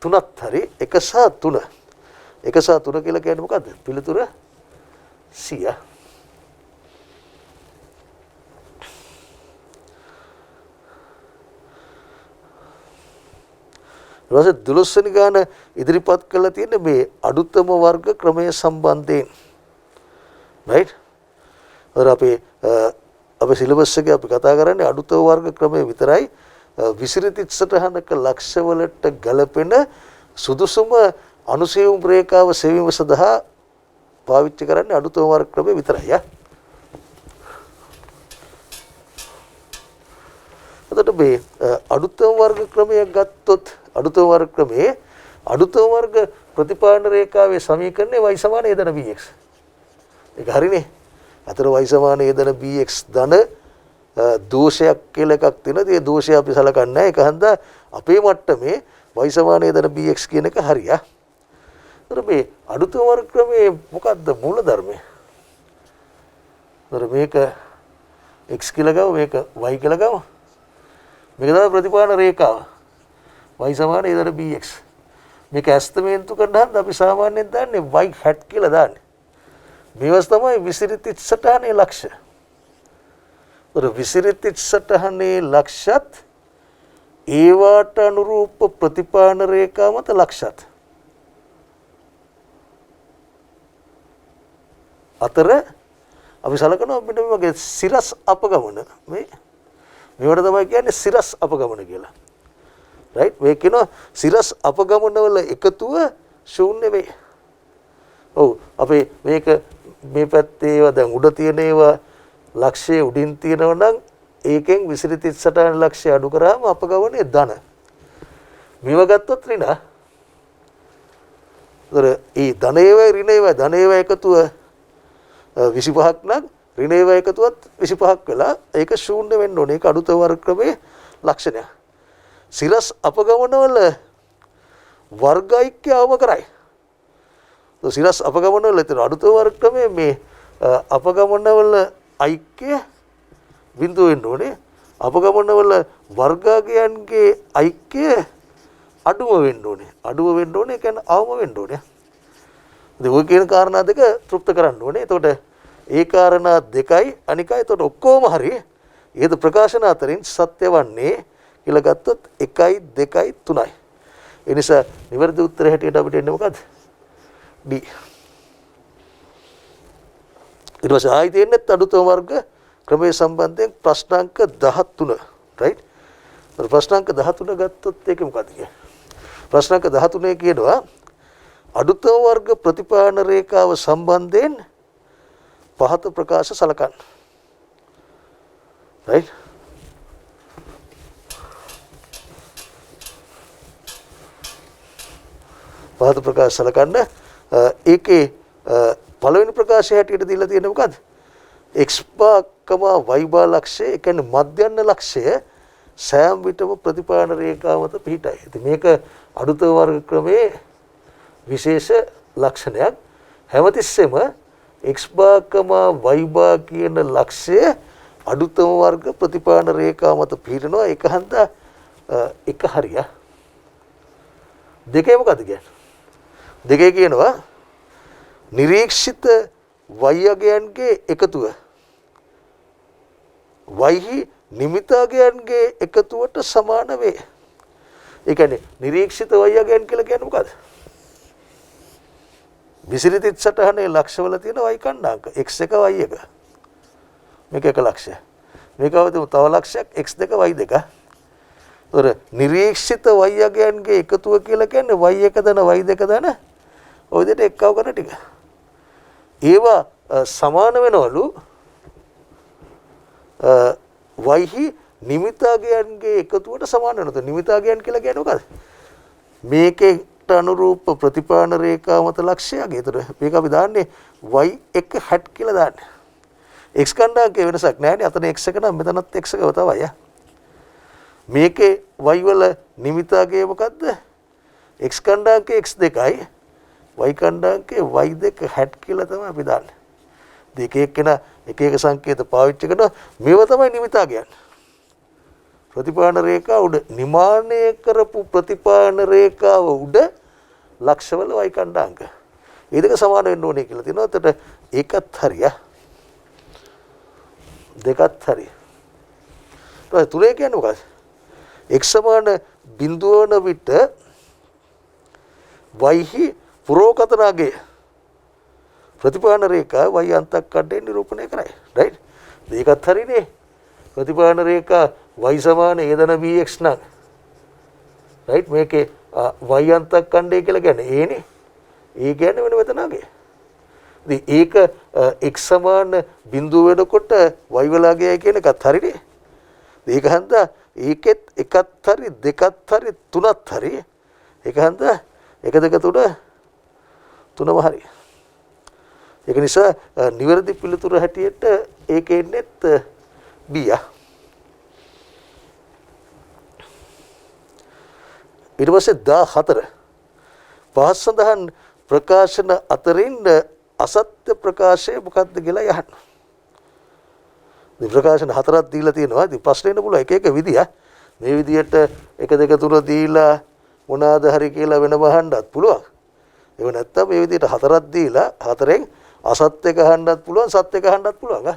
තුනත් හරි එක සහ තුන. එක සහ තුන කියලා කියන්නේ මොකද්ද? පිළිතුර 100. ඊළඟ 12 වෙනි ගාන ඉදිරිපත් කරලා තියෙන්නේ මේ අඩුතම වර්ග ක්‍රමයේ සම්බන්ධයෙන්. right? අපේ සිලබස් එකේ අපි කතා කරන්නේ අඩුතම වර්ග ක්‍රමය විතරයි. විසිරිතිත් සටහනක ලක්ෂවලට ගැලපෙන සුදුසුම අනුසේවුම් රේඛාව සෙවීම සඳහා පාවිච්චි කරන්නේ අඩුතම වර්ග ක්‍රමය විතරයි. එතකොට මේ අඩුතම වර්ග ක්‍රමයක් ගත්තොත් අඩුතම වර්ග ක්‍රමයේ අඩුතම වර්ග ප්‍රතිපාදන රේඛාවේ සමීකරණය y සමාන a ධන bx. ඒක හරිනේ. අතර y සමාන a ධන bx ධන දෝෂයක් කියලා එකක් තියෙනවා. ඒ දෝෂය අපි සලකන්නේ නැහැ. ඒක හන්දා අපේ මට්ටමේ y සමාන a ධන bx කියන එක හරිය. ඒතර මේ අඩුතම වර්ග ක්‍රමයේ මොකද්ද මූල ධර්මය? ඒතර මේක x කියලා ගමු, මේක y කියලා ගමු. මේක තමයි ප්‍රතිපාදන රේඛාව. y සමාන a ධන bx. මේක ඇස්තමේන්තු කරනහත් අපි සාමාන්‍යයෙන් දාන්නේ y hat කියලා දාන්නේ. මේවස් තමයි විසිරිතිත් සටහනේ ලක්ෂ්‍ය. විසිරිතිත් සටහනේ ලක්ෂත් ඒවාට අනුරූප ප්‍රතිපාදන රේඛා මත ලක්ෂත් අතර අපි සලකනවා මෙන්න මේ වගේ සිරස් අපගමන මේවට තමයි කියන්නේ සිරස් අපගමන කියලා. රයිට් මේ කියනවා සිරස් අපගමන වල එකතුව ශූන්‍ය වේ. ඔව් අපි මේක මේ පැත්තේ ඒවා දැන් උඩ තියෙන ඒවා ලක්ෂයේ උඩින් තියෙනවා නම් ඒකෙන් විසිරිත සටහන ලක්ෂය අඩු කරාම අපගමනේ ධන. මේව ගත්තොත් ඍණ. ඒ ධනේවයි ඍණේවයි ධනේවයි එකතුව 25ක් නම් ඍණේවයි එකතුවත් 25ක් වෙලා ඒක ශූන්‍ය වෙන්න ඕනේ. ඒක අඩුත වර්ග ක්‍රමයේ ලක්ෂණය. සිරස් අපගමන වල වර්ග ඓක්‍ය අවම කරයි. සිරස් අපගමන වල තියෙන අඩුත වර්ග ක්‍රමයේ මේ අපගමන වල ඓක්‍ය බිඳුව වෙන්න ඕනේ. අපගමන වල වර්ගාගයන්ගේ ඓක්‍ය අඩුම වෙන්න ඕනේ. අඩුව වෙන්න ඕනේ කියන්නේ අවම වෙන්න ඕනේ. ඉතින් ඔය කියන කාරණා දෙක තෘප්ත කරන්න ඕනේ. එතකොට ඒ කාරණා දෙකයි අනිකයි එතකොට ඔක්කොම හරි. ඊට ප්‍රකාශන අතරින් සත්‍ය වන්නේ කියලා ගත්තොත් 1යි 2යි 3යි. ඒ නිසා නිවැරදි උත්තරය හැටියට අපිට එන්නේ මොකද්ද? D. ඊට පස්සේ ආයි තියෙන්නේ අඩුතම වර්ග ක්‍රමයේ සම්බන්ධයෙන් ප්‍රශ්නාංක 13. රයිට්? ප්‍රශ්නාංක 13 ගත්තොත් ඒකේ මොකද්ද කියන්නේ? ප්‍රශ්නාංක 13 කියනවා අඩුතම වර්ග ප්‍රතිපාදන රේඛාව සම්බන්ධයෙන් පහත ප්‍රකාශ සලකන්න. රයිට්? පහත ප්‍රකාශ සලකන්න. ඒකේ පළවෙනි ප්‍රකාශය හැටියට දීලා තියෙන්නේ මොකද්ද? x බා, y බා ලක්ෂය, ඒ කියන්නේ මධ්‍යන්න ලක්ෂය සෑම විටම ප්‍රතිපාදන රේඛාව මත පිහිටයි. ඉතින් මේක අඩුතම වර්ග ක්‍රමයේ විශේෂ ලක්ෂණයක්. හැමතිස්සෙම x බා, y බා කියන ලක්ෂය අඩුතම වර්ග ප්‍රතිපාදන රේඛාව මත පිහිටනවා. ඒක හන්දා එක හරිය. දෙකේ මොකද්ද කියන්නේ? දෙකේ කියනවා නිරීක්ෂිත y අගයන්ගේ එකතුව y නිමිතාගයන්ගේ එකතුවට සමාන වේ. ඒ කියන්නේ නිරීක්ෂිත y අගයන් කියලා කියන්නේ මොකද්ද? විසිරිත සටහනේ ලක්ෂවල තියෙන y කණ්ඩාංක x1 y1. මේක එක ලක්ෂය. මේක අවදිමු තව ලක්ෂයක් x2 y2. ඒතර නිරීක්ෂිත y අගයන්ගේ එකතුව කියලා කියන්නේ y1 දන y2 දන ඔය දෙට එක්කව කරන ටික. ඒවා සමාන වෙනවලු y නිමිතාගයන්ගේ එකතුවට සමාන වෙනවා. නිමිතාගයන් කියලා කියන්නේ මොකද්ද? මේකේට අනුරූප ප්‍රතිපාදන රේඛාව මත ලක්ෂයගේ. ඒතර මේක අපි දාන්නේ y1 hat කියලා දාන්නේ. x කණ්ඩාංකේ වෙනසක් නැහැ නේ. අතන x එක නම් මෙතනත් x එකව තමයි. මේකේ y වල නිමිතාගය මොකද්ද? x කණ්ඩාංකේ x2යි y කණ්ඩාංකේ y2 hat කියලා තමයි අපි දාන්නේ. දෙක එක්කෙන එක එක සංකේත පාවිච්චි කරනවා. මේව තමයි නිමිතාගයන්. ප්‍රතිපාදන රේඛාව උඩ නිමාණය කරපු ප්‍රතිපාදන රේඛාව උඩ ලක්ෂවල y කණ්ඩාංක. මේ දෙක සමාන වෙන්න ඕනේ කියලා තියෙනවා. එතකොට ඒකත් හරිය. දෙකත් හරිය. ඊට තුනේ කියන්නේ මොකක්ද? x සමාන බිඳුව වන විට y පුරෝකතනාගේ ප්‍රතිපාදන රේඛා y අන්තක් කඩේ නිරූපණය කරයි. රයිට්? මේකත් හරිනේ. ප්‍රතිපාදන රේඛා y සමාන a ධන bx නම් රයිට් මේකේ y අන්තක් කණ්ඩේ කියලා කියන්නේ a නේ. a කියන්නේ වෙන වතනාගේ. ඉතින් ඒක x සමාන බිඳුව වෙනකොට y වලගේ කියන එකත් හරිනේ. ඒක හන්දා ඒකෙත් එකත් හරි දෙකත් හරි තුනත් හරි. ඒක හන්දා 1 2 3 තුනම හරි. ඒක නිසා නිවැරදි පිළිතුර හැටියට ඒකේ ඉන්නෙත් B. ඊට පස්සේ 14 පහත් සඳහන් ප්‍රකාශන අතරින් අසත්‍ය ප්‍රකාශය මොකක්ද කියලා යහන්න. මේ ප්‍රකාශන හතරක් දීලා තියෙනවා. ඉතින් ප්‍රශ්න එන්න පුළුවන් එක එක විදිය. මේ විදියට 1 2 3 දීලා මොනවාද හරි කියලා වෙනම අහන්නත් පුළුවන්. ඒව නැත්තම් මේ විදියට හතරක් දීලා හතරෙන් අසත් එක අහන්නත් පුළුවන් සත් එක අහන්නත් පුළුවන්.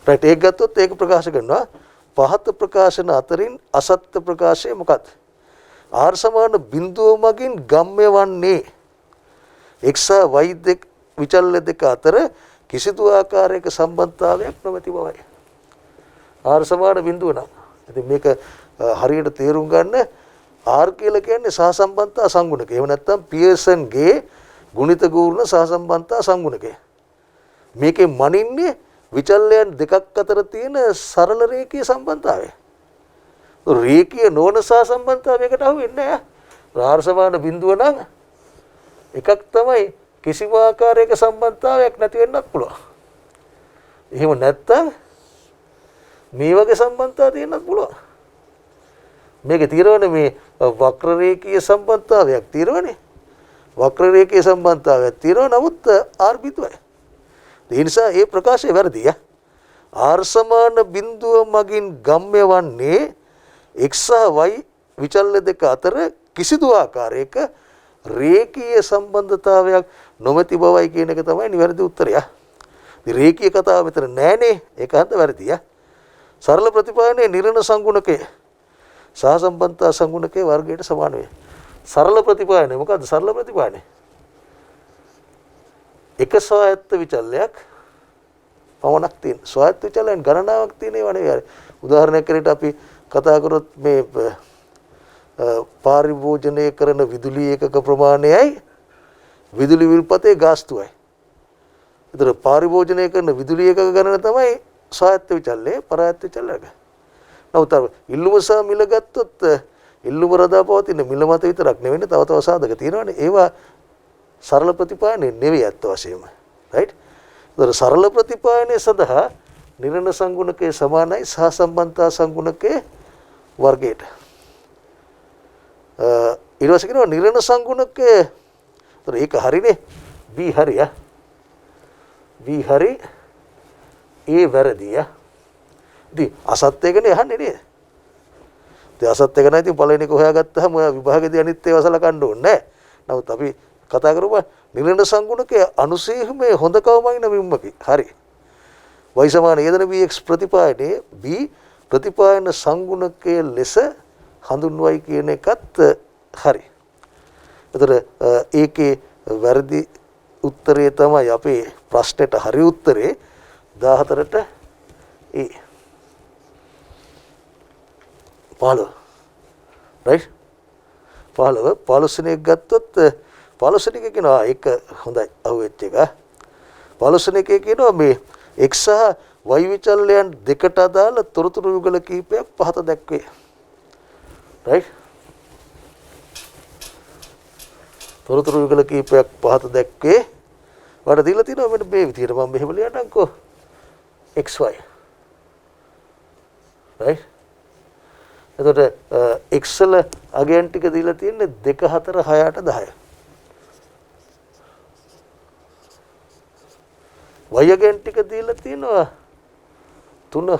රයිට් ඒක ගත්තොත් ඒක ප්‍රකාශ කරනවා පහත් ප්‍රකාශන අතරින් අසත්‍ය ප්‍රකාශය මොකක්ද? R සමාන බිඳුව මගින් ගම්ම්‍ය වන්නේ x සහ y දෙක විචල්‍ය දෙක අතර කිසිදු ආකාරයක සම්බන්ධතාවයක් නොමැති බවයි. R සමාන බිඳුව නම්. ඉතින් මේක හරියට තේරුම් ගන්න R කියලා කියන්නේ සහසම්බන්ධතා සංගුණකය. එහෙම නැත්නම් පියර්සන්ගේ ගුණිත ගූර්ණ සහසම්බන්ධතා සංගුණකය. මේකේ මනින්නේ විචල්‍යයන් දෙකක් අතර තියෙන සරල රේඛීය සම්බන්ධතාවය. රේඛීය නොවන සහසම්බන්ධතාවයකට අහු වෙන්නේ නැහැ. R සමාන බිඳුව නම් එකක් තමයි කිසිම ආකාරයක සම්බන්ධතාවයක් නැති වෙන්නත් පුළුවන්. එහෙම නැත්නම් මේ වගේ සම්බන්ධතාවයක් තියෙන්නත් පුළුවන්. මේකේ තියෙනවනේ මේ වක්‍ර රේඛීය සම්බන්ධතාවයක් තියෙනවනේ. වක්‍ර රේඛීය සම්බන්ධතාවයක් තියෙනවා නමුත් R බිඳුවයි. ඒ නිසා ඒ ප්‍රකාශය වැරදි. R සමාන බිඳුව මගින් ගම්ම්‍ය වන්නේ x සහ y විචල්‍ය දෙක අතර කිසිදු ආකාරයක රේඛීය සම්බන්ධතාවයක් නොමැති බවයි කියන එක තමයි නිවැරදි උත්තරය. ඉතින් රේඛීය කතාව මෙතන නෑනේ. ඒක හන්ද වැරදි. සරල ප්‍රතිපාදනයේ නිරණ සංගුණකය සහසම්බන්ධතා සංගුණකයේ වර්ගයට සමාන වේ. සරල ප්‍රතිපාදනය මොකද්ද? සරල ප්‍රතිපාදනය එක ස්වායත්ත විචල්‍යයක් පමණක් තියෙන. ස්වායත්ත විචල්‍යයන් ගණනාවක් තියෙනවා නේ. උදාහරණයක් විදිහට අපි කතා කරොත් මේ පාරිභෝජනය කරන විදුලි ඒකක ප්‍රමාණයයි විදුලි විල්පතේ ගාස්තුවයි. ඒතර පාරිභෝජනය කරන විදුලි ඒකක ගණන තමයි ස්වායත්ත විචල්‍ය, පරායත්ත විචල්‍යක. නමුත් ඉල්ලුම සහ මිල ගත්තොත් ඉල්ලුම රඳා පවතින මිල මත විතරක් නෙවෙයි තව තව සාධක තියෙනවානේ. ඒවා සරල ප්‍රතිපාදනය නෙවෙයි අත් වශයෙන්ම. රයිට්? ඒතර සරල ප්‍රතිපාදනය සඳහා නිරණ සංගුණකයේ සමානයි සහසම්බන්ධතා සංගුණකයේ වර්ගයට. ඊට පස්සේ කියනවා නිරණ සංගුණකයේ ඒතර ඒක හරිනේ. B හරිය. B හරි. A වැරදිය. ඉතින් අසත්‍යකනේ අහන්නේ නේද? ඉතින් අසත්‍යක නැහැ. ඉතින් පළවෙනි එක හොයාගත්තාම ඔය විභාගයේදී අනිත් ඒවා සලකන්න ඕනේ නැහැ. නමුත් අපි කතා කරමු නිරණ සංගුණකයේ අනුසීහමේ හොඳ කවමයින විම්මකි. හරි. y සමාන a ධන bx ප්‍රතිපාදනයේ b ප්‍රතිපාදන සංගුණකයේ ලෙස හඳුන්වයි කියන එකත් හරි. ඒතර ඒකේ වැරදි උත්තරේ තමයි අපේ ප්‍රශ්නෙට හරි උත්තරේ 14ට A 15. right 15 වෙනි එක ගත්තොත් 15 වෙනි එක කියනවා ඒක හොඳයි අහුවෙච්ච එක. 15 වෙනි එකේ කියනවා මේ x සහ y විචල්‍යයන් දෙකට අදාළ තොරතුරු යුගල කීපයක් පහත දැක්වේ. right තොරතුරු යුගල කීපයක් පහත දැක්වේ. වඩ දීලා තියෙනවා මෙන්න මේ විදිහට මම මෙහෙම ලියන්නම්කෝ xy. right එතකොට x වල අගයන් ටික දීලා තියෙන්නේ 2 4 6 8 10. y අගයන් ටික දීලා තියෙනවා 3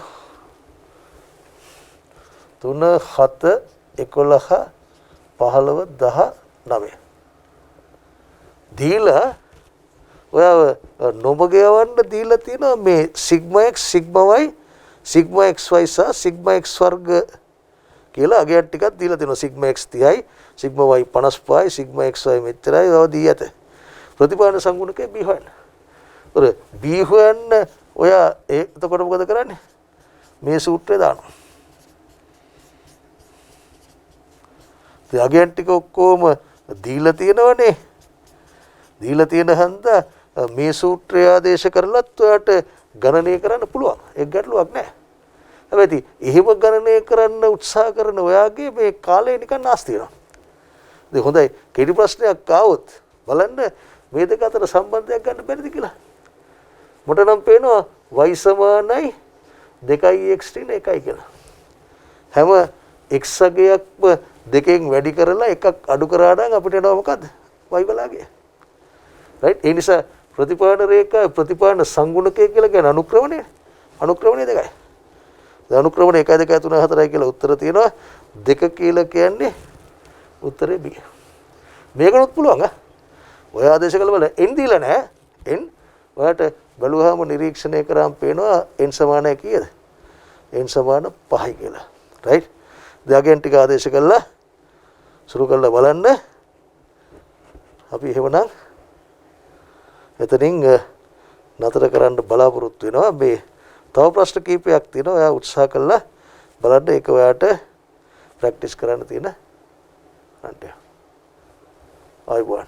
7 11 15 19. දීලා ඔය නොමග යවන්න දීලා තියෙනවා මේ sigma x sigma y sigma xy සහ සිග්මා x වර්ග කියලා අගයන් ටිකක් දීලා තියෙනවා. සිග්මා x 30යි සිග්මා y 55යි සිග්මා xy මෙච්චරයි ඒවා දී ඇත. ප්‍රතිපාදන සංගුණකේ b හොයන්න. ඔර b හොයන්න ඔය එතකොට මොකද කරන්නේ? මේ සූත්‍රය දානවා. ඒ අගයන් ටික ඔක්කොම දීලා තියෙනවනේ. දීලා තියෙන හන්දා මේ සූත්‍රය ආදේශ කරලත් ඔයාට ගණනය කරන්න පුළුවන්. ඒක ගැටලුවක් නෑ. හැබැයි එහෙම ගණනය කරන්න උත්සාහ කරන ඔයාගේ මේ කාලය නිකන් නාස්ති වෙනවා. ඉතින් හොඳයි කෙටි ප්‍රශ්නයක් ආවොත් බලන්න මේ දෙක අතර සම්බන්ධයක් ගන්න බැරිද කියලා. මට නම් පේනවා y සමානයි 2x ටින 1යි කියලා. හැම x අගයක්ම දෙකෙන් වැඩි කරලා එකක් අඩු කරා නම් අපිට එනවා මොකද්ද? y වලාගේ. right ඒ නිසා ප්‍රතිපාදන රේඛා ප්‍රතිපාදන සංගුණකය කියලා කියන අනුක්‍රමණය දෙකයි. අනුක්‍රමණය 1 2 3 4යි කියලා උත්තර තියෙනවා. 2 කියලා කියන්නේ උත්තරේ B. මේකනොත් පුළුවන් ඔය ආදේශ කළ බල n දීලා නැහැ. n ඔයාට බලුවාම නිරීක්ෂණය කරාම පේනවා n සමානයි කීයද? n සමාන 5යි කියලා. right. දෙයයන් ටික ආදේශ කළා සුළු කරලා බලන්න. අපි එහෙමනම් එතනින් නතර කරන්න බලාපොරොත්තු වෙනවා. මේ තව ප්‍රශ්න කීපයක් තියෙනවා. ඔයා උත්සාහ කළා බලන්න ඒක ඔයාට ප්‍රැක්ටිස් කරන්න තියෙන අන්ටය. ආයිබෝන්.